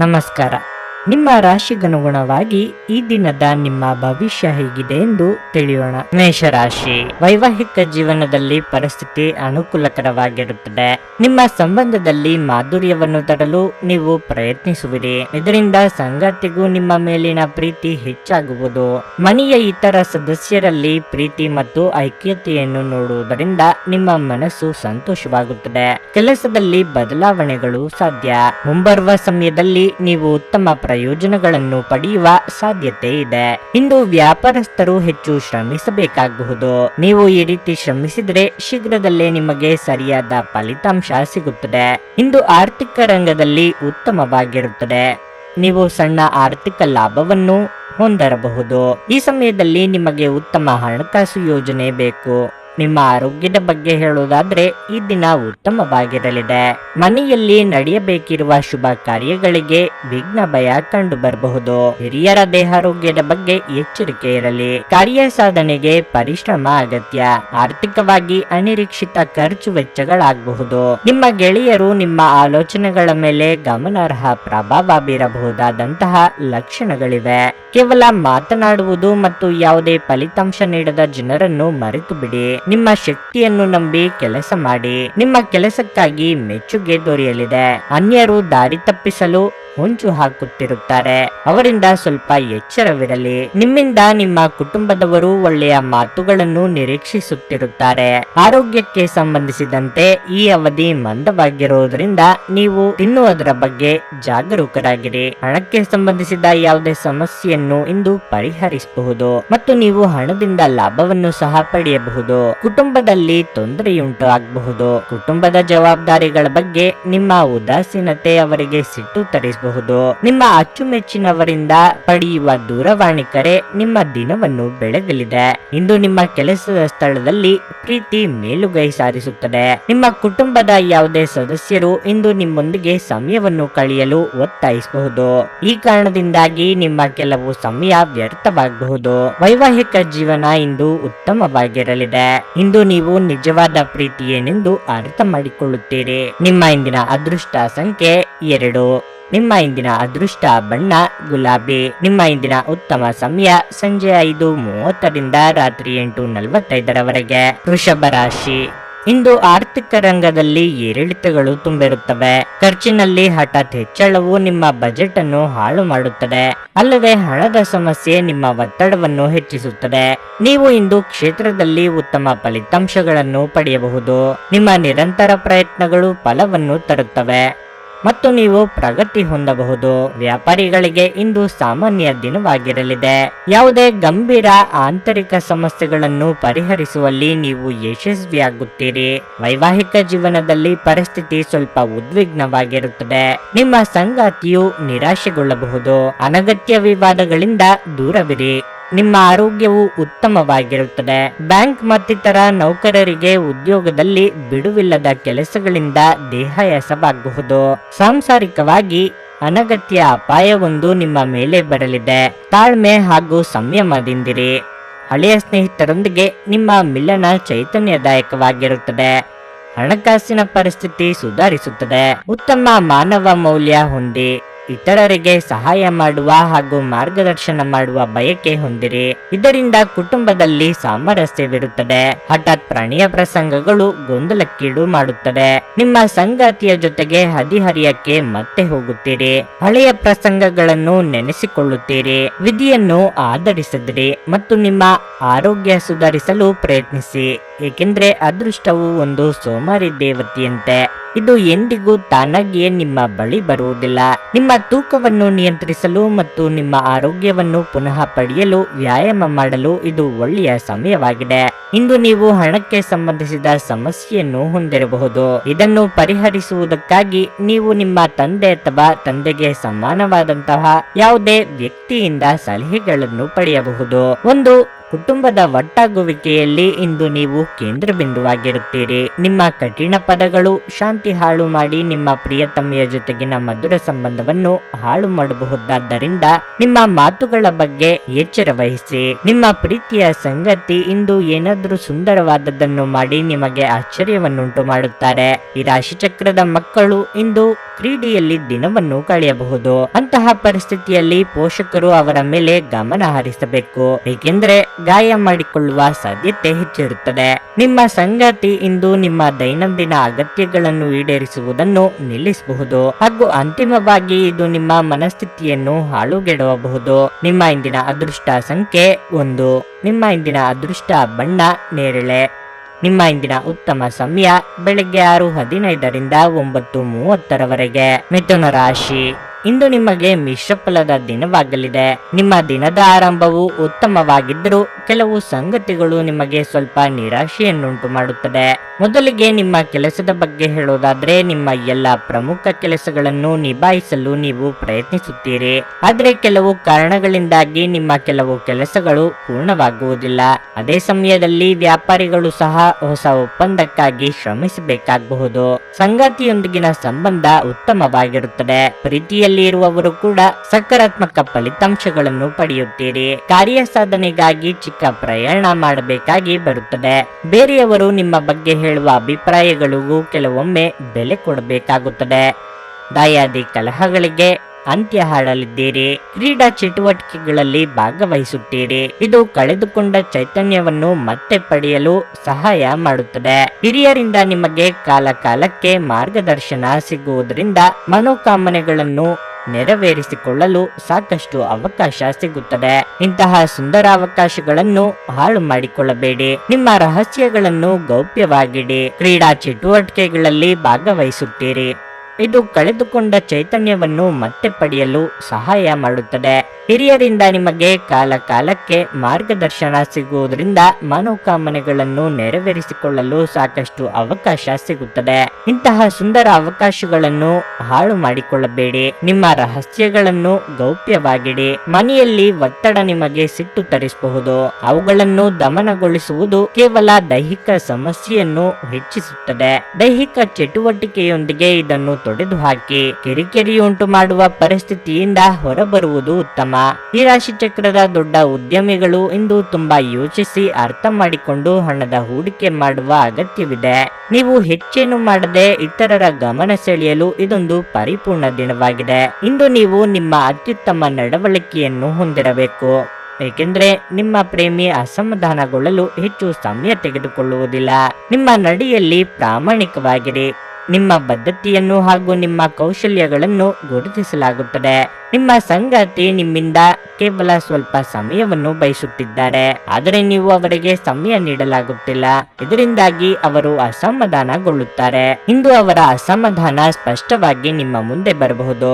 ನಮಸ್ಕಾರ. ನಿಮ್ಮ ರಾಶಿಗನುಗುಣವಾಗಿ ಈ ದಿನದ ನಿಮ್ಮ ಭವಿಷ್ಯ ಹೇಗಿದೆ ಎಂದು ತಿಳಿಯೋಣ. ಮೇಷರಾಶಿ, ವೈವಾಹಿಕ ಜೀವನದಲ್ಲಿ ಪರಿಸ್ಥಿತಿ ಅನುಕೂಲಕರವಾಗಿರುತ್ತದೆ. ನಿಮ್ಮ ಸಂಬಂಧದಲ್ಲಿ ಮಾಧುರ್ಯವನ್ನು ತರಲು ನೀವು ಪ್ರಯತ್ನಿಸುವಿರಿ. ಇದರಿಂದ ಸಂಗಾತಿಗೂ ನಿಮ್ಮ ಮೇಲಿನ ಪ್ರೀತಿ ಹೆಚ್ಚಾಗುವುದು. ಮನೆಯ ಇತರ ಸದಸ್ಯರಲ್ಲಿ ಪ್ರೀತಿ ಮತ್ತು ಐಕ್ಯತೆಯನ್ನು ನೋಡುವುದರಿಂದ ನಿಮ್ಮ ಮನಸ್ಸು ಸಂತೋಷವಾಗುತ್ತದೆ. ಕೆಲಸದಲ್ಲಿ ಬದಲಾವಣೆಗಳು ಸಾಧ್ಯ. ಮುಂಬರುವ ಸಮಯದಲ್ಲಿ ನೀವು ಉತ್ತಮ ಪ್ರಯೋಜನಗಳನ್ನು ಪಡೆಯುವ ಸಾಧ್ಯತೆ ಇದೆ. ಇಂದು ವ್ಯಾಪಾರಸ್ಥರು ಹೆಚ್ಚು ಶ್ರಮಿಸಬೇಕಾಗಬಹುದು. ನೀವು ಈ ರೀತಿ ಶ್ರಮಿಸಿದರೆ ಶೀಘ್ರದಲ್ಲೇ ನಿಮಗೆ ಸರಿಯಾದ ಫಲಿತಾಂಶ ಸಿಗುತ್ತದೆ. ಇಂದು ಆರ್ಥಿಕ ರಂಗದಲ್ಲಿ ಉತ್ತಮವಾಗಿರುತ್ತದೆ. ನೀವು ಸಣ್ಣ ಆರ್ಥಿಕ ಲಾಭವನ್ನು ಹೊಂದರಬಹುದು. ಈ ಸಮಯದಲ್ಲಿ ನಿಮಗೆ ಉತ್ತಮ ಹಣಕಾಸು ಯೋಜನೆ ಬೇಕು. ನಿಮ್ಮ ಆರೋಗ್ಯದ ಬಗ್ಗೆ ಹೇಳುವುದಾದ್ರೆ ಈ ದಿನ ಉತ್ತಮವಾಗಿರಲಿದೆ. ಮನೆಯಲ್ಲಿ ನಡೆಯಬೇಕಿರುವ ಶುಭ ಕಾರ್ಯಗಳಿಗೆ ವಿಘ್ನ ಭಯ ಕಂಡು ಬರಬಹುದು. ಹಿರಿಯರ ದೇಹಾರೋಗ್ಯದ ಬಗ್ಗೆ ಎಚ್ಚರಿಕೆ ಇರಲಿ. ಕಾರ್ಯ ಸಾಧನೆಗೆ ಪರಿಶ್ರಮ ಅಗತ್ಯ. ಆರ್ಥಿಕವಾಗಿ ಅನಿರೀಕ್ಷಿತ ಖರ್ಚು ವೆಚ್ಚಗಳಾಗಬಹುದು. ನಿಮ್ಮ ಗೆಳೆಯರು ನಿಮ್ಮ ಆಲೋಚನೆಗಳ ಮೇಲೆ ಗಮನಾರ್ಹ ಪ್ರಭಾವ ಬೀರಬಹುದಾದಂತಹ ಲಕ್ಷಣಗಳಿವೆ. ಕೇವಲ ಮಾತನಾಡುವುದು ಮತ್ತು ಯಾವುದೇ ಫಲಿತಾಂಶ ನೀಡದ ಜನರನ್ನು ಮರೆತು ಬಿಡಿ. ನಿಮ್ಮ ಶಕ್ತಿಯನ್ನು ನಂಬಿ ಕೆಲಸ ಮಾಡಿ. ನಿಮ್ಮ ಕೆಲಸಕ್ಕಾಗಿ ಮೆಚ್ಚುಗೆ ದೊರೆಯಲಿದೆ. ಅನ್ಯರು ದಾರಿ ತಪ್ಪಿಸಲು ಹೊಂಚು ಹಾಕುತ್ತಿರುತ್ತಾರೆ. ಅವರಿಂದ ಸ್ವಲ್ಪ ಎಚ್ಚರವಿರಲಿ. ನಿಮ್ಮಿಂದ ನಿಮ್ಮ ಕುಟುಂಬದವರು ಒಳ್ಳೆಯ ಮಾತುಗಳನ್ನು ನಿರೀಕ್ಷಿಸುತ್ತಿರುತ್ತಾರೆ. ಆರೋಗ್ಯಕ್ಕೆ ಸಂಬಂಧಿಸಿದಂತೆ ಈ ಅವಧಿ ಮಂದವಾಗಿರುವುದರಿಂದ ನೀವು ತಿನ್ನುವುದರ ಬಗ್ಗೆ ಜಾಗರೂಕರಾಗಿರಿ. ಹಣಕ್ಕೆ ಸಂಬಂಧಿಸಿದ ಯಾವುದೇ ಸಮಸ್ಯೆಯನ್ನು ಇಂದು ಪರಿಹರಿಸಬಹುದು ಮತ್ತು ನೀವು ಹಣದಿಂದ ಲಾಭವನ್ನು ಸಹ ಪಡೆಯಬಹುದು. ಕುಟುಂಬದಲ್ಲಿ ತೊಂದರೆಯುಂಟು ಆಗಬಹುದು. ಕುಟುಂಬದ ಜವಾಬ್ದಾರಿಗಳ ಬಗ್ಗೆ ನಿಮ್ಮ ಉದಾಸೀನತೆ ಅವರಿಗೆ ಸಿಟ್ಟು ತರಿಸಬಹುದು. ನಿಮ್ಮ ಅಚ್ಚುಮೆಚ್ಚಿನವರಿಂದ ಪಡೆಯುವ ದೂರವಾಣಿ ಕರೆ ನಿಮ್ಮ ದಿನವನ್ನು ಬೆಳಗಲಿದೆ. ಇಂದು ನಿಮ್ಮ ಕೆಲಸದ ಸ್ಥಳದಲ್ಲಿ ಪ್ರೀತಿ ಮೇಲುಗೈ ಸಾಧಿಸುತ್ತದೆ. ನಿಮ್ಮ ಕುಟುಂಬದ ಯಾವುದೇ ಸದಸ್ಯರು ಇಂದು ನಿಮ್ಮೊಂದಿಗೆ ಸಮಯವನ್ನು ಕಳೆಯಲು ಒತ್ತಾಯಿಸಬಹುದು. ಈ ಕಾರಣದಿಂದಾಗಿ ನಿಮ್ಮ ಕೆಲವು ಸಮಯ ವ್ಯರ್ಥವಾಗಬಹುದು. ವೈವಾಹಿಕ ಜೀವನ ಇಂದು ಉತ್ತಮವಾಗಿರಲಿದೆ. ಇಂದು ನೀವು ನಿಜವಾದ ಪ್ರೀತಿ ಏನೆಂದು ಅರ್ಥ ಮಾಡಿಕೊಳ್ಳುತ್ತೀರಿ. ನಿಮ್ಮ ಇಂದಿನ ಅದೃಷ್ಟ ಸಂಖ್ಯೆ 2. ನಿಮ್ಮ ಇಂದಿನ ಅದೃಷ್ಟ ಬಣ್ಣ ಗುಲಾಬಿ. ನಿಮ್ಮ ಇಂದಿನ ಉತ್ತಮ ಸಮಯ ಸಂಜೆ 5:30ರಿಂದ ರಾತ್ರಿ 8:45ರವರೆಗೆ. ವೃಷಭ ರಾಶಿ, ಇಂದು ಆರ್ಥಿಕ ರಂಗದಲ್ಲಿ ಏರಿಳಿತಗಳು ತುಂಬಿರುತ್ತವೆ. ಖರ್ಚಿನಲ್ಲಿ ಹಠಾತ್ ಹೆಚ್ಚಳವು ನಿಮ್ಮ ಬಜೆಟ್ ಅನ್ನು ಹಾಳು ಮಾಡುತ್ತದೆ. ಅಲ್ಲದೆ ಹಣದ ಸಮಸ್ಯೆ ನಿಮ್ಮ ಒತ್ತಡವನ್ನು ಹೆಚ್ಚಿಸುತ್ತದೆ. ನೀವು ಇಂದು ಕ್ಷೇತ್ರದಲ್ಲಿ ಉತ್ತಮ ಫಲಿತಾಂಶಗಳನ್ನು ಪಡೆಯಬಹುದು. ನಿಮ್ಮ ನಿರಂತರ ಪ್ರಯತ್ನಗಳು ಫಲವನ್ನು ತರುತ್ತವೆ ಮತ್ತು ನೀವು ಪ್ರಗತಿ ಹೊಂದಬಹುದು. ವ್ಯಾಪಾರಿಗಳಿಗೆ ಇಂದು ಸಾಮಾನ್ಯ ದಿನವಾಗಿರಲಿದೆ. ಯಾವುದೇ ಗಂಭೀರ ಆಂತರಿಕ ಸಮಸ್ಯೆಗಳನ್ನು ಪರಿಹರಿಸುವಲ್ಲಿ ನೀವು ಯಶಸ್ವಿಯಾಗುತ್ತೀರಿ. ವೈವಾಹಿಕ ಜೀವನದಲ್ಲಿ ಪರಿಸ್ಥಿತಿ ಸ್ವಲ್ಪ ಉದ್ವಿಗ್ನವಾಗಿರುತ್ತದೆ. ನಿಮ್ಮ ಸಂಗಾತಿಯು ನಿರಾಶೆಗೊಳ್ಳಬಹುದು. ಅನಗತ್ಯ ವಿವಾದಗಳಿಂದ ದೂರವಿರಿ. ನಿಮ್ಮ ಆರೋಗ್ಯವು ಉತ್ತಮವಾಗಿರುತ್ತದೆ. ಬ್ಯಾಂಕ್ ಮತ್ತಿತರ ನೌಕರರಿಗೆ ಉದ್ಯೋಗದಲ್ಲಿ ಬಿಡುವಿಲ್ಲದ ಕೆಲಸಗಳಿಂದ ದೇಹಾಯಾಸವಾಗಬಹುದು. ಸಾಂಸಾರಿಕವಾಗಿ ಅನಗತ್ಯ ಅಪಾಯವೊಂದು ನಿಮ್ಮ ಮೇಲೆ ಬರಲಿದೆ. ತಾಳ್ಮೆ ಹಾಗೂ ಸಂಯಮದಿಂದಿರಿ. ಹಳೆಯ ಸ್ನೇಹಿತರೊಂದಿಗೆ ನಿಮ್ಮ ಮಿಲನ ಚೈತನ್ಯದಾಯಕವಾಗಿರುತ್ತದೆ. ಹಣಕಾಸಿನ ಪರಿಸ್ಥಿತಿ ಸುಧಾರಿಸುತ್ತದೆ. ಉತ್ತಮ ಮಾನವ ಮೌಲ್ಯ ಹೊಂದಿ. ಇತರರಿಗೆ ಸಹಾಯ ಮಾಡುವ ಹಾಗೂ ಮಾರ್ಗದರ್ಶನ ಮಾಡುವ ಬಯಕೆ ಹೊಂದಿರಿ. ಇದರಿಂದ ಕುಟುಂಬದಲ್ಲಿ ಸಾಮರಸ್ಯವಿರುತ್ತದೆ. ಹಠಾತ್ ಪ್ರಾಣಿಯ ಪ್ರಸಂಗಗಳು ಗೊಂದಲಕ್ಕೀಡು ಮಾಡುತ್ತದೆ. ನಿಮ್ಮ ಸಂಗಾತಿಯ ಜೊತೆಗೆ ಹದಿಹರಿಯಕ್ಕೆ ಮತ್ತೆ ಹೋಗುತ್ತೀರಿ. ಹಳೆಯ ಪ್ರಸಂಗಗಳನ್ನು ನೆನೆಸಿಕೊಳ್ಳುತ್ತೀರಿ. ವಿಧಿಯನ್ನು ಆಧರಿಸಿದಿರಿ ಮತ್ತು ನಿಮ್ಮ ಆರೋಗ್ಯ ಸುಧಾರಿಸಲು ಪ್ರಯತ್ನಿಸಿ. ಏಕೆಂದ್ರೆ ಅದೃಷ್ಟವು ಒಂದು ಸೋಮಾರಿ ದೇವತೆಯಂತೆ. ಇದು ಎಂದಿಗೂ ತಾನಾಗಿಯೇ ನಿಮ್ಮ ಬಳಿ ಬರುವುದಿಲ್ಲ. ನಿಮ್ಮ ತೂಕವನ್ನು ನಿಯಂತ್ರಿಸಲು ಮತ್ತು ನಿಮ್ಮ ಆರೋಗ್ಯವನ್ನು ಪುನಃ ಪಡೆಯಲು ವ್ಯಾಯಾಮ ಮಾಡಲು ಇದು ಒಳ್ಳೆಯ ಸಮಯವಾಗಿದೆ. ಇಂದು ನೀವು ಹಣಕ್ಕೆ ಸಂಬಂಧಿಸಿದ ಸಮಸ್ಯೆಯನ್ನು ಹೊಂದಿರಬಹುದು. ಇದನ್ನು ಪರಿಹರಿಸುವುದಕ್ಕಾಗಿ ನೀವು ನಿಮ್ಮ ತಂದೆ ಅಥವಾ ತಂದೆಗೆ ಸಮಾನವಾದಂತಹ ಯಾವುದೇ ವ್ಯಕ್ತಿಯಿಂದ ಸಲಹೆಗಳನ್ನು ಪಡೆಯಬಹುದು. ಒಂದು ಕುಟುಂಬದ ಒಟ್ಟಾಗುವಿಕೆಯಲ್ಲಿ ಇಂದು ನೀವು ಕೇಂದ್ರ ಬಿಂದುವಾಗಿರುತ್ತೀರಿ. ನಿಮ್ಮ ಕಠಿಣ ಪದಗಳು ಶಾಂತಿ ಹಾಳು ಮಾಡಿ ನಿಮ್ಮ ಪ್ರಿಯತಮೆಯ ಜೊತೆಗಿನ ಮಧುರ ಸಂಬಂಧವನ್ನು ಹಾಳು ಮಾಡಬಹುದಾದ್ದರಿಂದ ನಿಮ್ಮ ಮಾತುಗಳ ಬಗ್ಗೆ ಎಚ್ಚರ ವಹಿಸಿ. ನಿಮ್ಮ ಪ್ರೀತಿಯ ಸಂಗತಿ ಇಂದು ಏನಾದರೂ ಸುಂದರವಾದದ್ದನ್ನು ಮಾಡಿ ನಿಮಗೆ ಆಶ್ಚರ್ಯವನ್ನುಂಟು ಮಾಡುತ್ತಾರೆ. ಈ ರಾಶಿಚಕ್ರದ ಮಕ್ಕಳು ಇಂದು ಕ್ರೀಡೆಯಲ್ಲಿ ದಿನವನ್ನು ಕಳೆಯಬಹುದು. ಅಂತಹ ಪರಿಸ್ಥಿತಿಯಲ್ಲಿ ಪೋಷಕರು ಅವರ ಮೇಲೆ ಗಮನ ಹರಿಸಬೇಕು, ಏಕೆಂದರೆ ಗಾಯ ಮಾಡಿಕೊಳ್ಳುವ ಸಾಧ್ಯತೆ ಹೆಚ್ಚಿರುತ್ತದೆ. ನಿಮ್ಮ ಸಂಗಾತಿ ಇಂದು ನಿಮ್ಮ ದೈನಂದಿನ ಅಗತ್ಯಗಳನ್ನು ಈಡೇರಿಸುವುದನ್ನು ನಿಲ್ಲಿಸಬಹುದು ಹಾಗೂ ಅಂತಿಮವಾಗಿ ಇದು ನಿಮ್ಮ ಮನಸ್ಥಿತಿಯನ್ನು ಹಾಳುಗೆಡವಬಹುದು. ನಿಮ್ಮ ಇಂದಿನ ಅದೃಷ್ಟ ಸಂಖ್ಯೆ 1. ನಿಮ್ಮ ಇಂದಿನ ಅದೃಷ್ಟ ಬಣ್ಣ ನೇರಳೆ. ನಿಮ್ಮ ಇಂದಿನ ಉತ್ತಮ ಸಮಯ ಬೆಳಗ್ಗೆ 6:15ರಿಂದ 9:30ರವರೆಗೆ. ಮಿಥುನ ರಾಶಿ, ಇಂದು ನಿಮಗೆ ಮಿಶ್ರ ಫಲದ ದಿನವಾಗಲಿದೆ. ನಿಮ್ಮ ದಿನದ ಆರಂಭವು ಉತ್ತಮವಾಗಿದ್ದರೂ ಕೆಲವು ಸಂಗತಿಗಳು ನಿಮಗೆ ಸ್ವಲ್ಪ ನಿರಾಶೆಯನ್ನುಂಟು ಮಾಡುತ್ತದೆ. ಮೊದಲಿಗೆ ನಿಮ್ಮ ಕೆಲಸದ ಬಗ್ಗೆ ಹೇಳೋದಾದ್ರೆ, ನಿಮ್ಮ ಎಲ್ಲ ಪ್ರಮುಖ ಕೆಲಸಗಳನ್ನು ನಿಭಾಯಿಸಲು ನೀವು ಪ್ರಯತ್ನಿಸುತ್ತೀರಿ. ಆದರೆ ಕೆಲವು ಕಾರಣಗಳಿಂದಾಗಿ ನಿಮ್ಮ ಕೆಲವು ಕೆಲಸಗಳು ಪೂರ್ಣವಾಗುವುದಿಲ್ಲ. ಅದೇ ಸಮಯದಲ್ಲಿ ವ್ಯಾಪಾರಿಗಳು ಸಹ ಹೊಸ ಒಪ್ಪಂದಕ್ಕಾಗಿ ಶ್ರಮಿಸಬೇಕಾಗಬಹುದು. ಸಂಗಾತಿಯೊಂದಿಗಿನ ಸಂಬಂಧ ಉತ್ತಮವಾಗಿರುತ್ತದೆ. ಪ್ರೀತಿಯಲ್ಲಿ ಇರುವವರು ಕೂಡ ಸಕಾರಾತ್ಮಕ ಫಲಿತಾಂಶಗಳನ್ನು ಪಡೆಯುತ್ತೀರಿ. ಕಾರ್ಯ ಸಾಧನೆಗಾಗಿ ಚಿಕ್ಕ ಪ್ರಯಾಣ ಮಾಡಬೇಕಾಗಿ ಬರುತ್ತದೆ. ಬೇರೆಯವರು ನಿಮ್ಮ ಬಗ್ಗೆ ಹೇಳುವ ಅಭಿಪ್ರಾಯಗಳಿಗೂ ಕೆಲವೊಮ್ಮೆ ಬೆಲೆ ಕೊಡಬೇಕಾಗುತ್ತದೆ. ದಾಯಾದಿ ಕಲಹಗಳಿಗೆ ಅಂತ್ಯ ಹಾಡಲಿದ್ದೀರಿ. ಕ್ರೀಡಾ ಚಟುವಟಿಕೆಗಳಲ್ಲಿ ಭಾಗವಹಿಸುತ್ತೀರಿ. ಇದು ಕಳೆದುಕೊಂಡ ಚೈತನ್ಯವನ್ನು ಮತ್ತೆ ಪಡೆಯಲು ಸಹಾಯ ಮಾಡುತ್ತದೆ. ಹಿರಿಯರಿಂದ ನಿಮಗೆ ಕಾಲಕಾಲಕ್ಕೆ ಮಾರ್ಗದರ್ಶನ ಸಿಗುವುದರಿಂದ ಮನೋಕಾಮನೆಗಳನ್ನು ನೆರವೇರಿಸಿಕೊಳ್ಳಲು ಸಾಕಷ್ಟು ಅವಕಾಶ ಸಿಗುತ್ತದೆ. ಇಂತಹ ಸುಂದರ ಅವಕಾಶಗಳನ್ನು ಹಾಳು ಮಾಡಿಕೊಳ್ಳಬೇಡಿ. ನಿಮ್ಮ ರಹಸ್ಯಗಳನ್ನು ಗೌಪ್ಯವಾಗಿಡಿ. ಕ್ರೀಡಾ ಚಟುವಟಿಕೆಗಳಲ್ಲಿ ಭಾಗವಹಿಸುತ್ತೀರಿ. ಇದು ಕಳೆದುಕೊಂಡ ಚೈತನ್ಯವನ್ನು ಮತ್ತೆ ಪಡೆಯಲು ಸಹಾಯ ಮಾಡುತ್ತದೆ. ಹಿರಿಯರಿಂದ ನಿಮಗೆ ಕಾಲಕಾಲಕ್ಕೆ ಮಾರ್ಗದರ್ಶನ ಸಿಗುವುದರಿಂದ ಮನೋಕಾಮನೆಗಳನ್ನು ನೆರವೇರಿಸಿಕೊಳ್ಳಲು ಸಾಕಷ್ಟು ಅವಕಾಶ ಸಿಗುತ್ತದೆ. ಇಂತಹ ಸುಂದರ ಅವಕಾಶಗಳನ್ನು ಹಾಳು ಮಾಡಿಕೊಳ್ಳಬೇಡಿ. ನಿಮ್ಮ ರಹಸ್ಯಗಳನ್ನು ಗೌಪ್ಯವಾಗಿಡಿ. ಮನೆಯಲ್ಲಿ ಒತ್ತಡ ನಿಮಗೆ ಸಿಟ್ಟು ತರಿಸಬಹುದು. ಅವುಗಳನ್ನು ದಮನಗೊಳಿಸುವುದು ಕೇವಲ ದೈಹಿಕ ಸಮಸ್ಯೆಯನ್ನು ಹೆಚ್ಚಿಸುತ್ತದೆ. ದೈಹಿಕ ಚಟುವಟಿಕೆಯೊಂದಿಗೆ ಇದನ್ನು ತೊಡೆದು ಹಾಕಿ ಕಿರಿಕಿರಿಯುಂಟು ಮಾಡುವ ಪರಿಸ್ಥಿತಿಯಿಂದ ಹೊರಬರುವುದು ಉತ್ತಮ. ಈ ರಾಶಿ ಚಕ್ರದ ದೊಡ್ಡ ಉದ್ಯಮಿಗಳು ಇಂದು ತುಂಬಾ ಯೋಚಿಸಿ ಅರ್ಥ ಮಾಡಿಕೊಂಡು ಹಣದ ಹೂಡಿಕೆ ಮಾಡುವ ಅಗತ್ಯವಿದೆ. ನೀವು ಹೆಚ್ಚೇನು ಮಾಡದೆ ಇತರರ ಗಮನ ಸೆಳೆಯಲು ಇದೊಂದು ಪರಿಪೂರ್ಣ ದಿನವಾಗಿದೆ. ಇಂದು ನೀವು ನಿಮ್ಮ ಅತ್ಯುತ್ತಮ ನಡವಳಿಕೆಯನ್ನು ಹೊಂದಿರಬೇಕು, ಏಕೆಂದರೆ ನಿಮ್ಮ ಪ್ರೇಮಿ ಅಸಮಾಧಾನಗೊಳ್ಳಲು ಹೆಚ್ಚು ಸಮಯ ತೆಗೆದುಕೊಳ್ಳುವುದಿಲ್ಲ. ನಿಮ್ಮ ನಡೆಯಲ್ಲಿ ಪ್ರಾಮಾಣಿಕವಾಗಿರಿ. ನಿಮ್ಮ ಬದ್ಧತೆಯನ್ನು ಹಾಗೂ ನಿಮ್ಮ ಕೌಶಲ್ಯಗಳನ್ನು ಗುರುತಿಸಲಾಗುತ್ತದೆ. ನಿಮ್ಮ ಸಂಗಾತಿ ನಿಮ್ಮಿಂದ ಕೇವಲ ಸ್ವಲ್ಪ ಸಮಯವನ್ನು ಬಯಸುತ್ತಿದ್ದಾರೆ, ಆದರೆ ನೀವು ಅವರಿಗೆ ಸಮಯ ನೀಡಲಾಗುತ್ತಿಲ್ಲ. ಇದರಿಂದಾಗಿ ಅವರು ಅಸಮಾಧಾನಗೊಳ್ಳುತ್ತಾರೆ. ಇಂದು ಅವರ ಅಸಮಾಧಾನ ಸ್ಪಷ್ಟವಾಗಿ ನಿಮ್ಮ ಮುಂದೆ ಬರಬಹುದು.